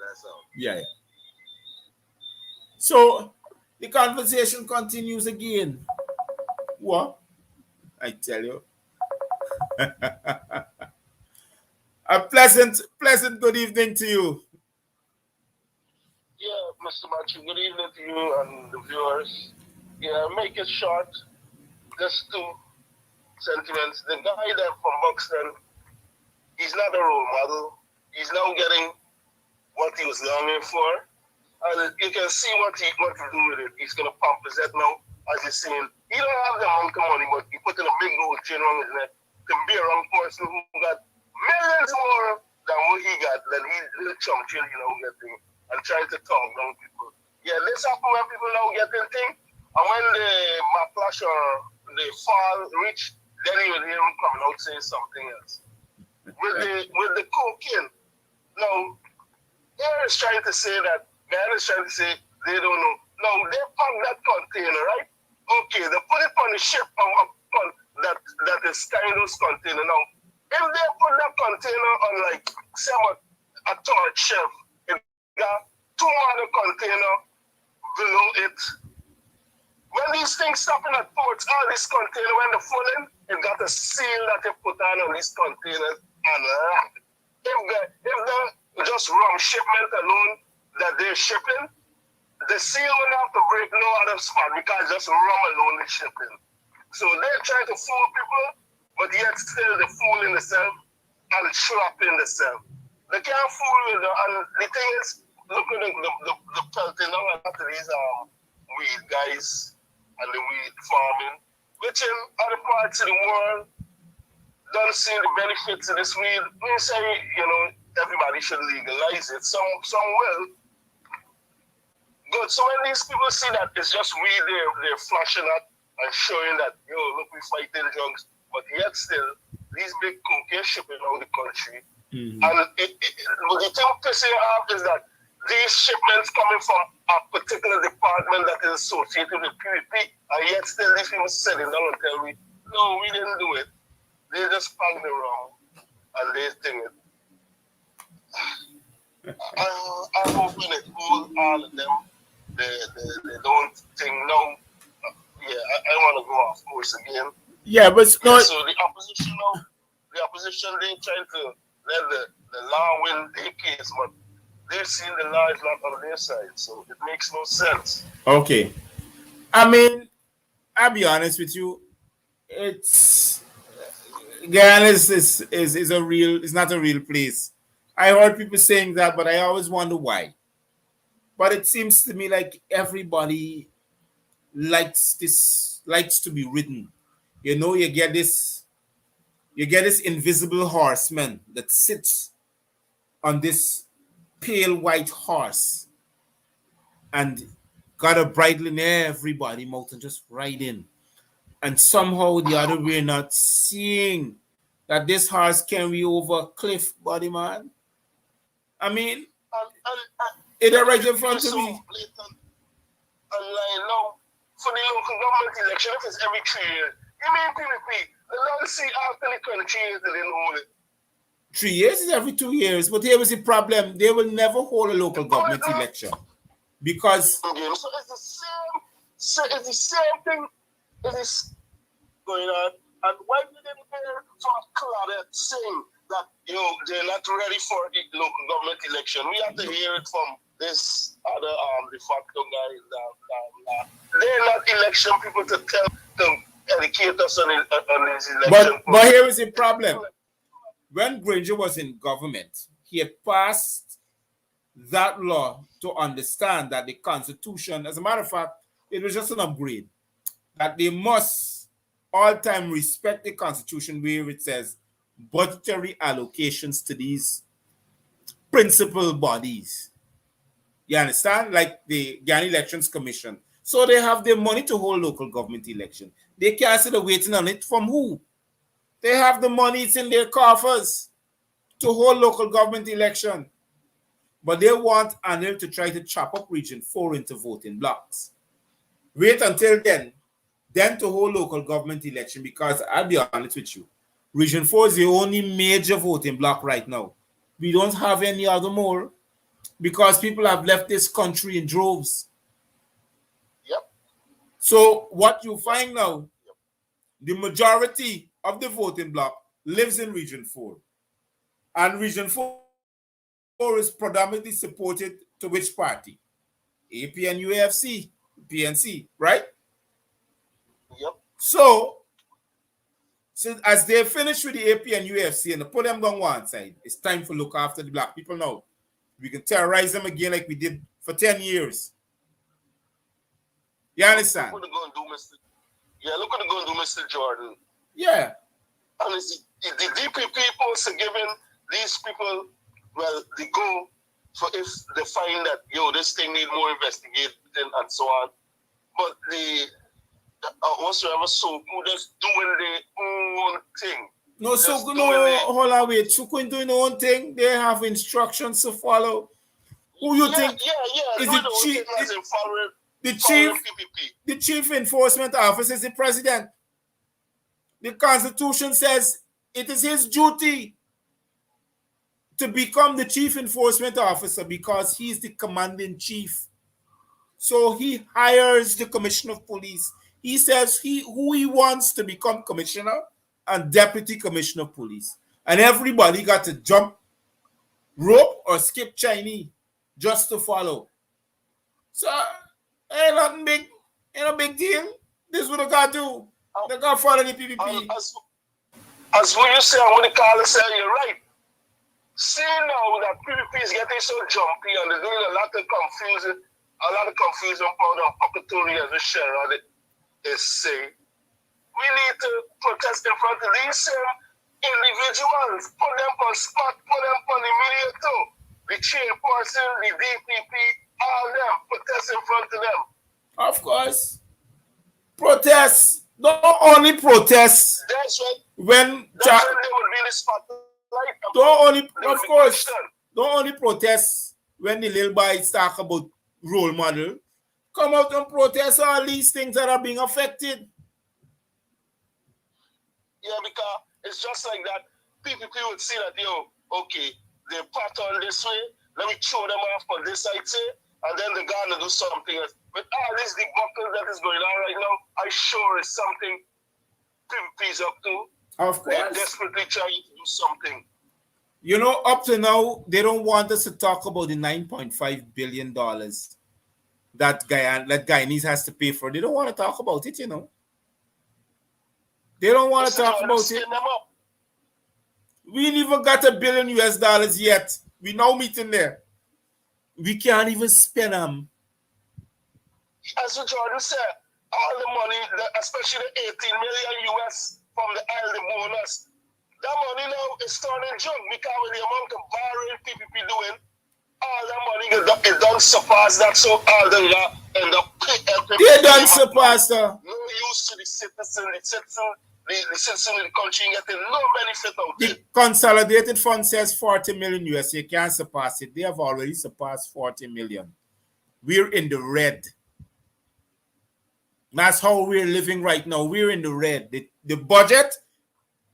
that's all. Yeah. So the conversation continues again. What? I tell you. A pleasant good evening to you. Yeah, Mr. Matthew, good evening to you and the viewers. Yeah, make it short. Just two sentiments. The guy that from Buxton, he's not a role model. He's now getting what he was longing for. And you can see what he do with it. He's going to pump his head now, as you're saying. He don't have the amount of money, but he put in a big gold chain around his neck to be a wrong person who got millions more than what he got, than he little chump chill, getting and trying to talk down people. Yeah, this happen when people now getting things, and when the backlash or the fall reach, then you will hear him coming out saying something else. With the cocaine, now, Aaron is trying to say that, man is trying to say they don't know. Now, they found that container, right? Okay, they put it on the ship that is carrying those container. Now, if they put that container on, like, say, a torch shelf, it got two other container below it. When these things stopping at ports, all these container, when they're falling, it got a seal that they put on these containers and lock. If the just rum shipment alone that they're shipping, the seal will have to break no other spot because just rum alone is shipping. So they're trying to fool people, but yet still the fool in themselves and trap in themselves. They can't fool with them. And the thing is, look at the pelting now after these weed guys and the weed farming, which in other parts of the world don't see the benefits of this weed. We say, everybody should legalize it. Some will. Good. So when these people see that it's just weed, they're flashing at and showing that, look, we fighting drugs, but yet still, these big cocaine shipping out the country. Mm-hmm. And the thing pissing off is that these shipments coming from a particular department that is associated with PvP, and yet still these people selling down and tell me, no, we didn't do it. They just found it wrong, and they think it. I'm hoping it all of them. They don't think, no. Yeah, I want to go off course again. Yeah, but no. So the opposition they trying to let the law win their case, but they've seen the law is not on their side, so it makes no sense. Okay, I mean, I'll be honest with you, it's Guyana is not a real place. I heard people saying that, but I always wonder why. But it seems to me like everybody likes to be ridden. You get this invisible horseman that sits on this pale white horse and got a bridle in everybody mouth and just ride in. And somehow the other we're not seeing that this horse carry over a cliff, buddy man. I mean, it's right in front of me. For the local government election, if it's every 3 years, you mean PvP, the don't see after the 20 years they didn't hold it. 3 years is every 2 years, but here is the problem. They will never hold a local government election. Because so it's the same thing is going on. And why did they hear from Claudette saying that they're not ready for the local government election? We have to hear it from this other de facto guy. They're not election people to educate us on this election. But here is the problem. When Granger was in government, he had passed that law to understand that the Constitution, as a matter of fact, it was just an upgrade, that they must all time respect the Constitution where it says budgetary allocations to these principal bodies. You understand? Like the Ghana Elections Commission. So they have the money to hold local government election. They can't sit waiting on it from who? They have the money, it's in their coffers to hold local government election. But they want ANIL to try to chop up Region 4 into voting blocks. Wait until then to hold local government election, because I'll be honest with you, Region 4 is the only major voting block right now. We don't have any other more because people have left this country in droves. Yep. So what you find now, the majority of the voting block lives in Region 4. And Region 4 is predominantly supported to which party? APN UAFC, PNC, right? Yep. So as they finish with the APN UAFC and they put them on one side, it's time to look after the black people now. We can terrorize them again like we did for 10 years. You understand? Look what they're going to do, Mr. Yeah, look what they're going to do, Mr. Jordan. Yeah. Honestly, the DPP posts are giving these people, well, the go for if they find that, this thing need more investigation and so on. But the whatsoever, so who just doing their own thing. No, so hold on, wait. So doing their own thing, they have instructions to follow. Who you think is the chief enforcement officer is the president? The Constitution says it is his duty to become the chief enforcement officer because he's the commanding chief. So he hires the commissioner of police. He says who he wants to become commissioner and deputy commissioner of police. And everybody got to jump rope or skip Chinese just to follow. So ain't nothing big, ain't no big deal. This is what they got to do. They got to follow the PPP. As what you say, I'm going to call and say, you're right. See now that PPP is getting so jumpy and they're doing a lot of confusion about the puckatory as a share is saying. We need to protest in front of these same individuals. Put them on spot, put them on the media too. The chairperson, the DPP, all them. Protest in front of them. Of course. Protest. Don't only protest. That's right. When they would be the spotlight. Don't only protest when the little boys talk about role model. Come out and protest all these things that are being affected. Yeah, because it's just like that. PPP would see that, okay, they pattern this way, let me throw them off on this side, and then they're going to do something else. With all this debacle that is going on right now, I sure is something PPP's up to. Of course. They're desperately trying to do something. Up to now, they don't want us to talk about the $9.5 billion that Guyanese has to pay for. They don't want to talk about it, They don't want to talk about it. We ain't even got $1 billion yet. We now meeting there. We can't even spend them. As Jordan said, all the money, especially the 18 million US from the elder bonus, that money now is turning junk because with the amount of borrowing PPP doing, all that money it don't surpass that, so all the law end up they don't surpass that. No use to the citizen in the country getting no benefit out of the it. Consolidated fund says 40 million US. You can't surpass it. They have already surpassed 40 million. We're in the red. That's how we're living right now. We're in the red. The budget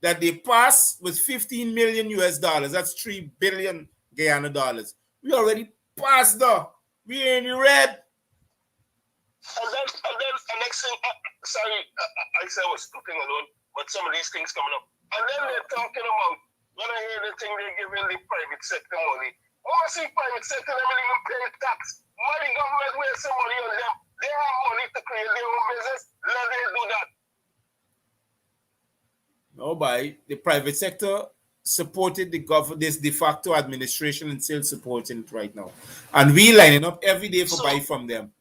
that they passed was 15 million US dollars. That's 3 billion Guyana dollars. We already passed that. We're in the red. And then the next thing, I said I was talking alone, but some of these things coming up. And then they're talking about, when I hear the thing they're giving the private sector money. I want to see private sector, they don't even pay tax. Why the government waste some money on them? They have money to create their own business. Let them do that. Nobody. The private sector supported the government, this de facto administration, and still supporting it right now. And we lining up every day for buy from them.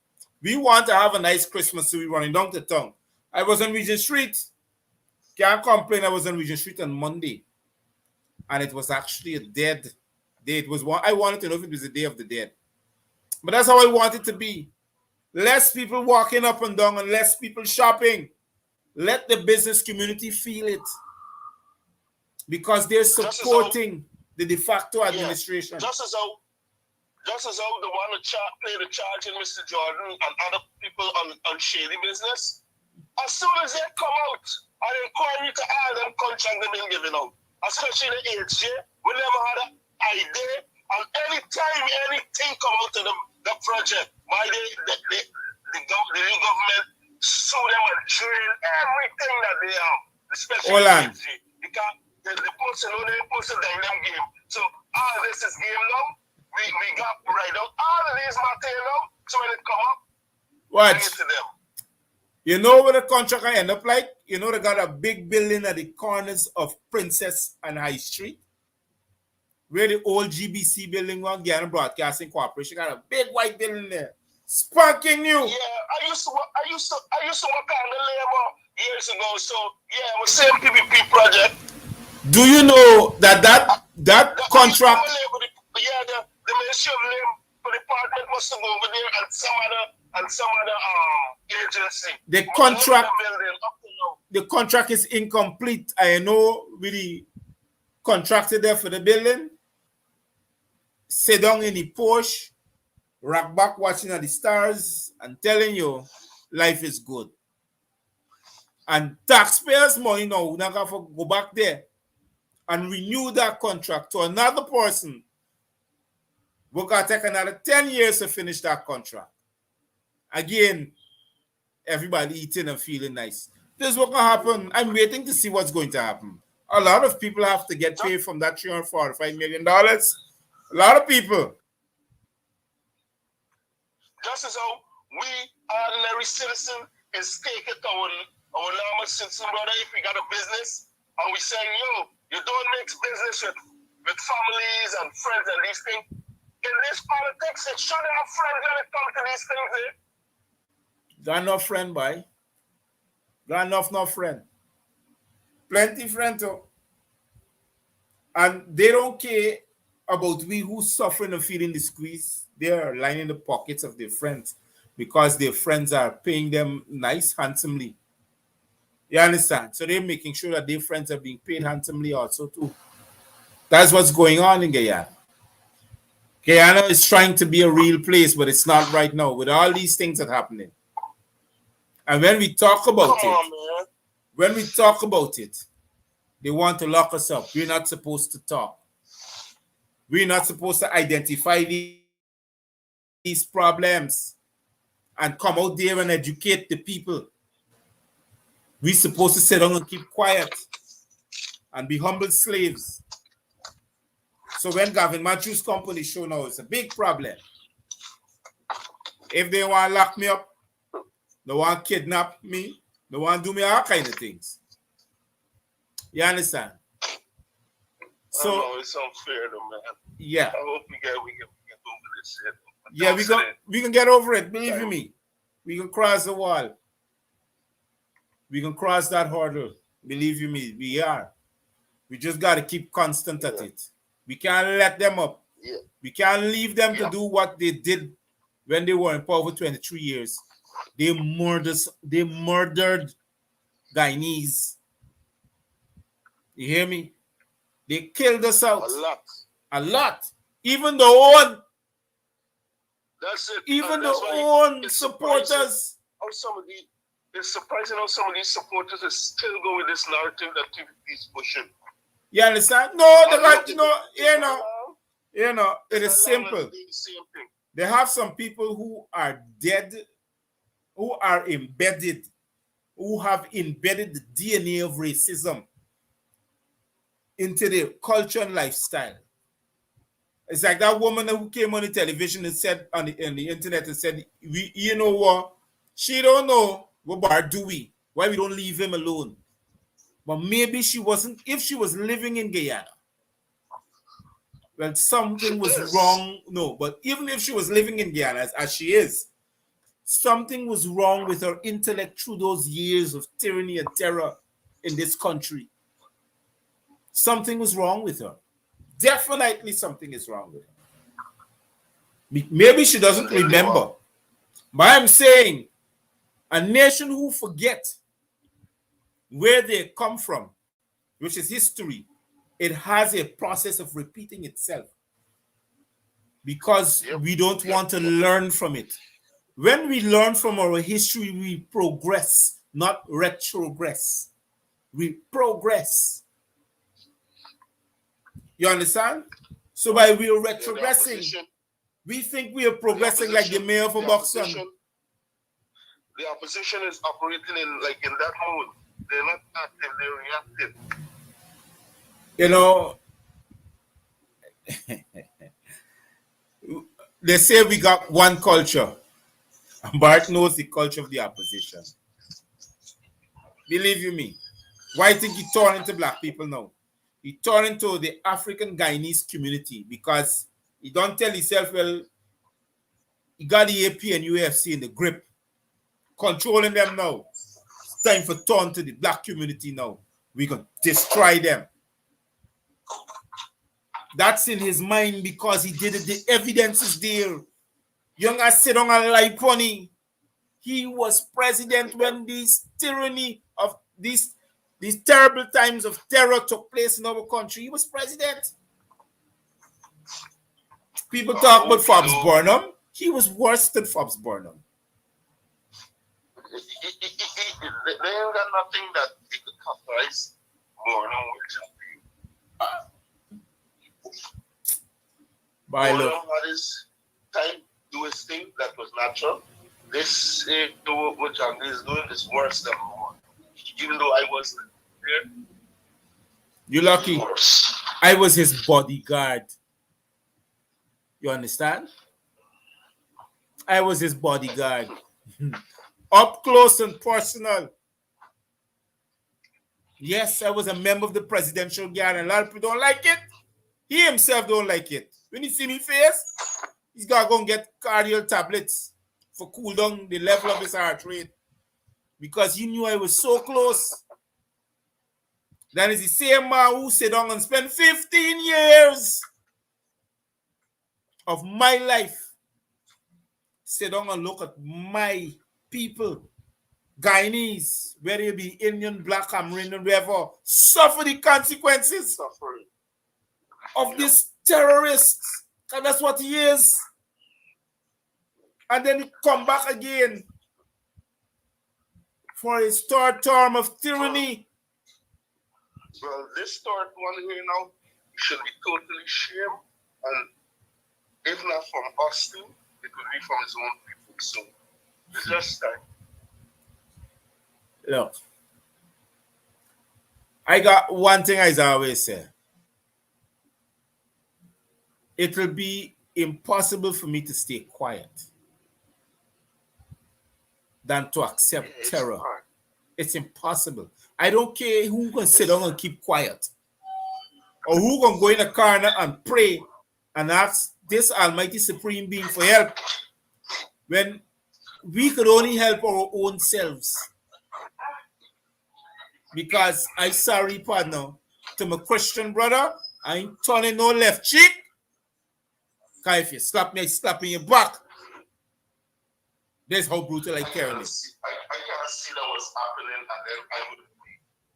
We want to have a nice Christmas, so we're running down the town. I was on Regent Street. Can't complain. I was on Regent Street on Monday. And it was actually a dead day. I wanted to know if it was the Day of the Dead. But that's how I want it to be. Less people walking up and down and less people shopping. Let the business community feel it. Because they're supporting the de facto administration. Just as how just as how the one who play the charge in Mr. Jordan and other people on shady business, as soon as they come out, an inquiry to all them contracts they've been giving out, especially the HJ, we never had an idea, and anytime anything come out of the project, by the new government sue them and drain everything that they have, especially the HJ. Because the person who they supposed to them game. So all this is game now. We got right out all of these material now. So when it come up, what? bring it to them. You know what the contract I end up like? You know they got a big building at the corners of Princess and High Street, where the old GBC building was, Guyana Broadcasting Corporation, got a big white building there, sparking new. Yeah, I used to work on the labor years ago. So yeah, it was same PPP project. Do you know that contract? Yeah, the Ministry of Labor Department must go over there and some other agency. The contract is incomplete. I know we contracted there for the building. Sit down in the Porsche, rock back watching at the stars and telling you life is good. And taxpayers' money now, we're not going to go back there and renew that contract to another person. We're going to take another 10 years to finish that contract. Again, everybody eating and feeling nice. This is what going to happen. I'm waiting to see what's going to happen. A lot of people have to get paid from that $345 million. A lot of people. Just as how we, ordinary citizen, is taking our normal citizen, brother, if we got a business, and we saying, yo, you don't mix business with families and friends and these things. In this politics, it shouldn't have friends when it comes to these things, eh? Got no friend, boy. Got enough no friend. Plenty friend too. And they don't care about we who's suffering and feeling the squeeze. They are lining the pockets of their friends because their friends are paying them nice, handsomely. You understand? So they're making sure that their friends are being paid handsomely also too. That's what's going on in Guyana. Guyana is trying to be a real place, but it's not right now with all these things that are happening. And when we talk about it, they want to lock us up. We're not supposed to talk. We're not supposed to identify these problems and come out there and educate the people. We're supposed to sit down and keep quiet and be humble slaves. So when Gavin Matthews' company show now, it's a big problem. If they want to lock me up, they want to kidnap me, they want to do me all kind of things. You understand? So I know it's unfair though, man. Yeah. I hope we get over this shit. Yeah, we can get over it, believe you me. We can cross the wall. We can cross that hurdle. Believe you me, we are. We just got to keep constant at it. We can't let them up. Yeah. We can't leave them to do what they did when they were in power for 23 years. They murdered Guyanese. You hear me? They killed us out. A lot. Even the own. That's it. Even the own supporters. It's surprising how some of these supporters are still go with this narrative that TVP is pushing. You understand? No, they got, it is simple. They have some people who are dead, who are embedded, who have embedded the DNA of racism into their culture and lifestyle. It's like that woman who came on the television and said on the internet and said, you know what? She don't know what bar do we? Why we don't leave him alone? But maybe she wasn't, if she was living in Guyana, well, something was wrong. No, but even if she was living in Guyana, as she is, something was wrong with her intellect through those years of tyranny and terror in this country. Something was wrong with her. Definitely something is wrong with her. Maybe she doesn't remember. But I'm saying, a nation who forget where they come from, which is history, it has a process of repeating itself. because we don't want to learn from it. When we learn from our history, we progress, not retrogress. We progress. You understand? So by we are retrogressing, we think we are progressing like the mayor of Buxton. The opposition is operating in that mode. They're not active, they're reactive. You know, they say we got one culture. Bart knows the culture of the opposition. Believe you me. Why think he torn into black people now? He torn into the African Guyanese community because he don't tell himself, well, he got the AP and UFC in the grip, controlling them now. It's time for turn to the black community now. We can destroy them. That's in his mind because he did it. The evidence is there. Young as sit on a lie pony. He was president when this tyranny of these terrible times of terror took place in our country. He was president. People talk about Forbes Burnham. He was worse than Forbes Burnham. They ain't got nothing that they could capitalize Burnham with. Burnham had his time do his thing that was natural. This what Jangi is doing is worse than more. Even though I wasn't there. You're lucky. I was his bodyguard. You understand? I was his bodyguard. Up close and personal. Yes, I was a member of the presidential guard, and a lot of people don't like it. He himself don't like it. When he see me face, he's got to go and get cardiac tablets for cool down the level of his heart rate. Because he knew I was so close. That is the same man who sit down and spent 15 years of my life. Sit down and look at my people, Guyanese, whether it be Indian, Black, Amerindian, whoever, suffer the consequences of this terrorist. And that's what he is. And then he come back again for his third term of tyranny. Well, this third one here now should be totally shamed. And if not from us too, it will be from his own people. So it's just time. Look, I got one thing I always say. It will be impossible for me to stay quiet than to accept terror. It's impossible. I don't care who can sit down and keep quiet or who can go in a corner and pray and ask this almighty supreme being for help when we could only help our own selves. Because I sorry, partner, to my Christian brother, I ain't turning no left cheek. Because if you slap me, I slap in your back. That's how brutal I carry it. I can't see that was happening, and then I would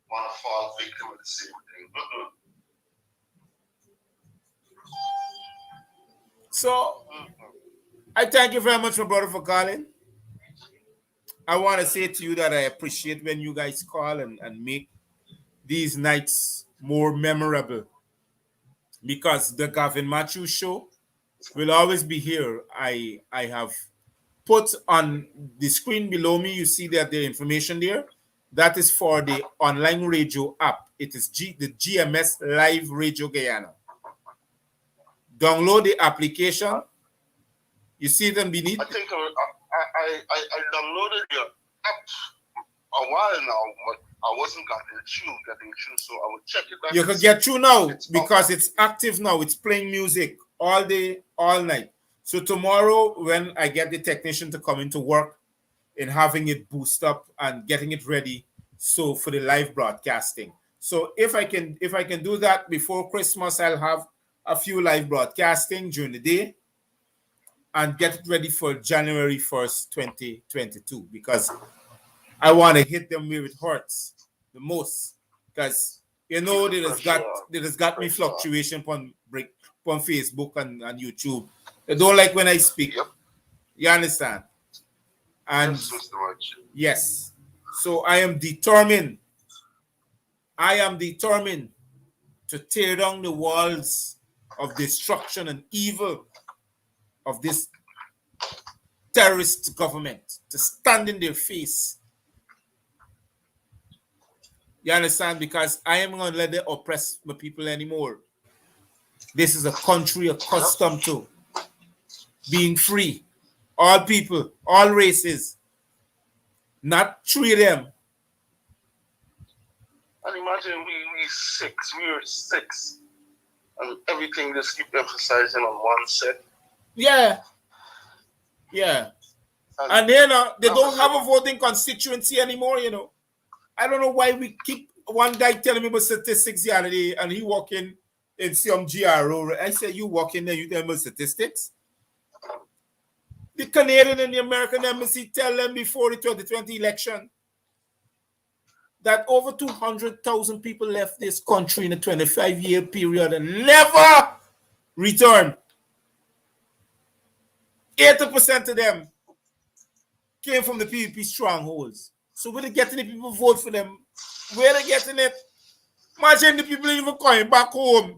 want to fall victim of the same thing. So, I thank you very much, my brother, for calling. I want to say to you that I appreciate when you guys call and make these nights more memorable. Because the Gavin Matthews show will always be here. I have put on the screen below me, you see that the information there. That is for the online radio app. It is the GMS Live Radio Guyana. Download the application. You see it beneath? I think I downloaded your app a while now, but I wasn't getting through, so I will check it out. You can get through now because it's active now. It's playing music all day, all night. So tomorrow, when I get the technician to come into work and having it boost up and getting it ready, so for the live broadcasting. So if I can do that before Christmas, I'll have a few live broadcasting during the day and get it ready for January 1st, 2022, because I want to hit them where it hurts the most. Because it has got me fluctuation on Facebook and YouTube. They don't like when I speak. Yep. You understand? And Yes, Mr. Raj. yes. So I am determined. I am determined to tear down the walls of destruction and evil of this terrorist government, to stand in their face. You understand? Because I am going to let them oppress my people anymore. This is a country accustomed to being free. All people, all races. Not three of them. And imagine we were six. And everything just keep emphasizing on one set. Yeah. Yeah. And they don't have a voting constituency anymore, you know. I don't know why we keep one guy telling me about statistics the other day, and he walk in some GRO. I said, you walk in there, you tell me statistics. The Canadian and the American embassy tell them before the 2020 election that over 200,000 people left this country in a 25-year period and never returned. 80% of them came from the PVP strongholds. So where they getting the people vote for them? Where they getting it? Imagine the people even coming back home.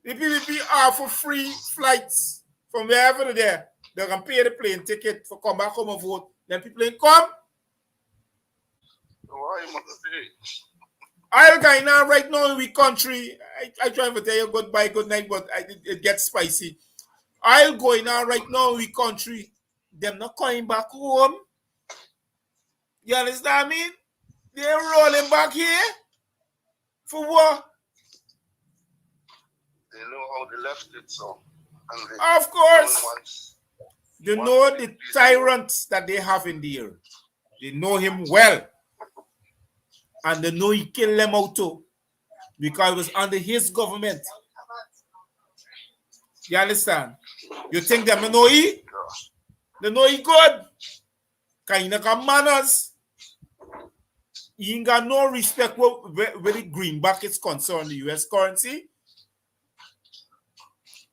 The PVP are for free flights from wherever they're there. They can pay the plane ticket for come back home and vote. Then people ain't come. Why must they? I'll go now right now in we country. I try to tell you goodbye, good night, but it gets spicy. I'll go now right now in we country. Them not coming back home. You understand me? They're rolling back here. For what? They know how they left it, so. Of course. They know the tyrants that they have in there. They know him well. And they know he killed them out too. Because it was under his government. You understand? You think them know he? They know he good. Because he not got manners. He ain't got no respect where the greenback is concerned, the US currency.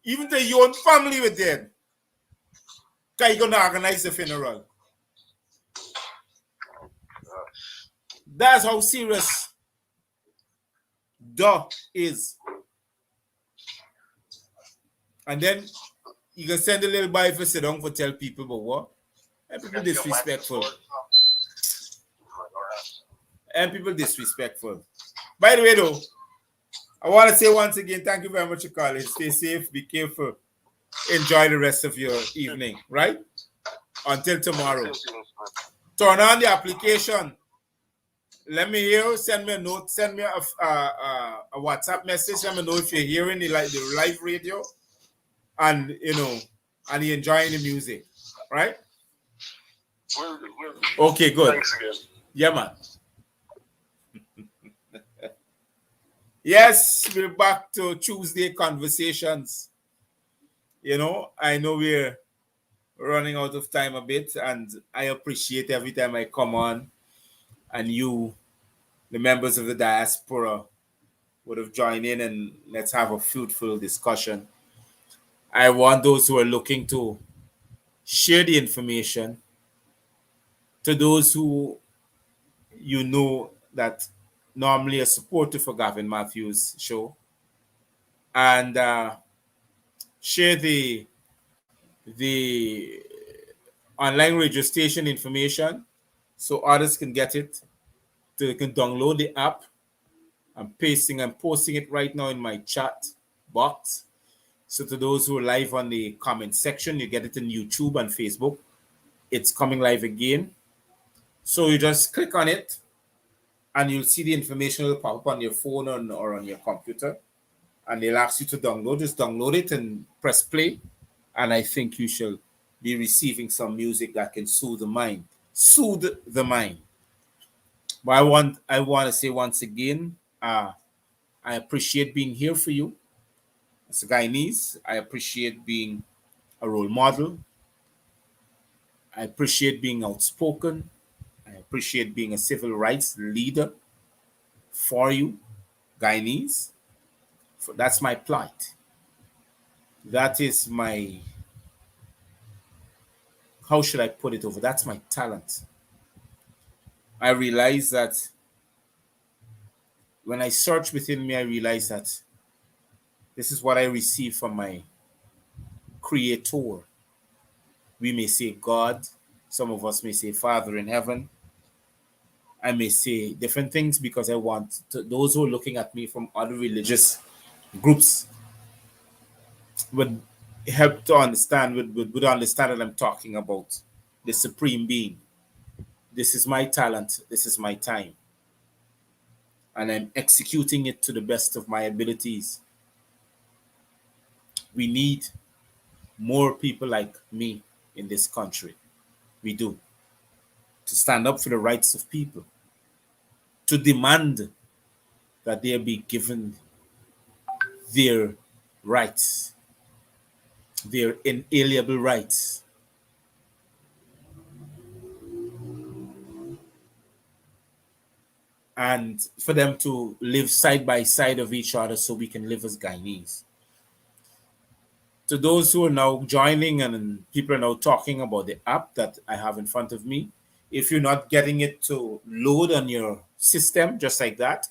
Even the your own family with them. Because he gonna organize the funeral. That's how serious Duh is. And then you can send a little boy for sit down for tell people about what? And people disrespectful. And people disrespectful. By the way, though, I want to say once again, thank you very much for calling. Stay safe, be careful. Enjoy the rest of your evening, right? Until tomorrow. Turn on the application. Let me hear. Send me a note. Send me a WhatsApp message. Let me know if you're hearing the live radio, and and you're enjoying the music, right? Will do. Okay, good. Thanks again. Yeah, man. Yes, we're back to Tuesday conversations. I know we're running out of time a bit, and I appreciate every time I come on and you, the members of the diaspora, would have joined in and let's have a fruitful discussion. I want those who are looking to share the information to those who that normally are supportive for Gavin Matthews' show, and share the online radio station information so others can get it. So they can download the app. I'm pasting and posting it right now in my chat box. So to those who are live on the comment section, you get it in YouTube and Facebook. It's coming live again. So you just click on it and you'll see the information will pop up on your phone or on your computer. And they'll ask you to download. Just download it and press play. And I think you shall be receiving some music that can soothe the mind. Soothe the mind. But I want to say once again, I appreciate being here for you. As a Guyanese, I appreciate being a role model. I appreciate being outspoken. I appreciate being a civil rights leader for you, Guyanese. That's my plight. That is my, how should I put it over? That's my talent. I realize that when I search within me, I realize that this is what I receive from my creator. We may say God, some of us may say Father in heaven. I may say different things because I want those who are looking at me from other religious groups would help to understand, would understand that I'm talking about the supreme being. This is my talent, this is my time, and I'm executing it to the best of my abilities. We need more people like me in this country. We do. To stand up for the rights of people, to demand that they be given their rights, their inalienable rights. And for them to live side by side of each other so we can live as Guyanese. To those who are now joining and people are now talking about the app that I have in front of me, if you're not getting it to load on your system just like that,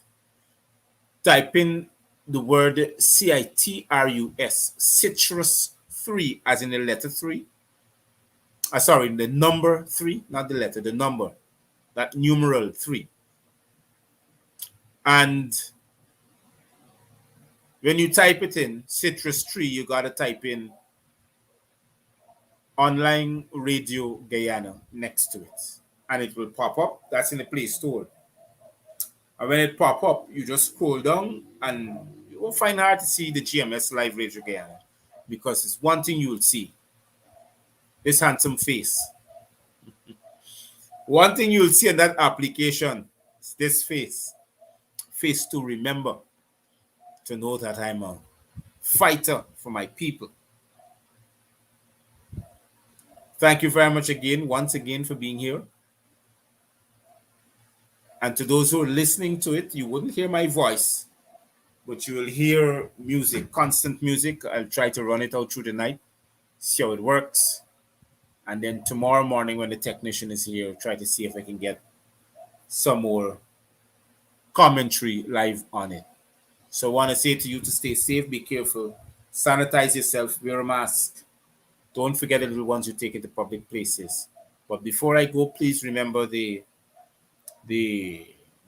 type in the word CITRUS, citrus 3, as in the letter 3. Sorry, the number 3, not the letter, the number, that numeral 3. And when you type it in, citrus 3, you got to type in online radio Guyana next to it. And it will pop up. That's in the Play Store. And when it pop up, you just scroll down and you will find hard to see the GMS Live Radio Guyana. Because it's one thing you will see. This handsome face. One thing you'll see in that application is this face. Face to remember. To know that I'm a fighter for my people. Thank you very much again, once again, for being here. And to those who are listening to it, you wouldn't hear my voice, but you will hear music, constant music. I'll try to run it out through the night, see how it works. And then tomorrow morning when the technician is here, try to see if I can get some more commentary live on it. So I want to say to you to stay safe, be careful, sanitize yourself, wear a mask. Don't forget the little ones you take into public places. But before I go, please remember the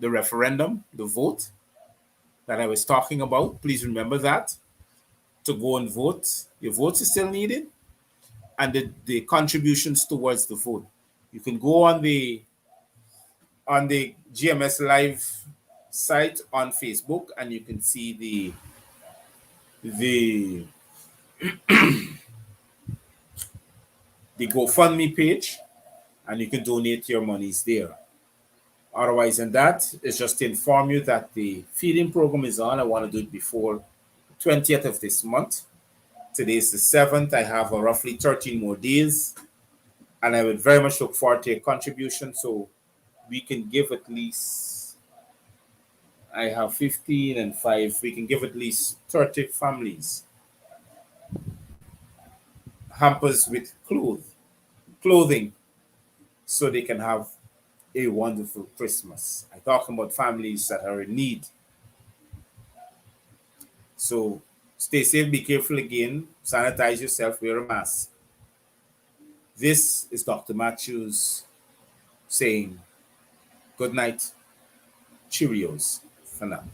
referendum, the vote that I was talking about. Please remember that to go and vote. Your votes is still needed, and the contributions towards the vote. You can go on the GMS Live site on Facebook, and you can see the the GoFundMe page, and you can donate your monies there. Otherwise than that, it's just to inform you that the feeding program is on. I want to do it before 20th of this month. Today is the 7th. I have roughly 13 more days, and I would very much look forward to your contribution. So we can give at least, I have 15 and 5, we can give at least 30 families hampers with clothing so they can have a wonderful Christmas. I'm talking about families that are in need. So stay safe, be careful again, sanitize yourself, wear a mask. This is Dr. Matthews saying good night, Cheerios for now.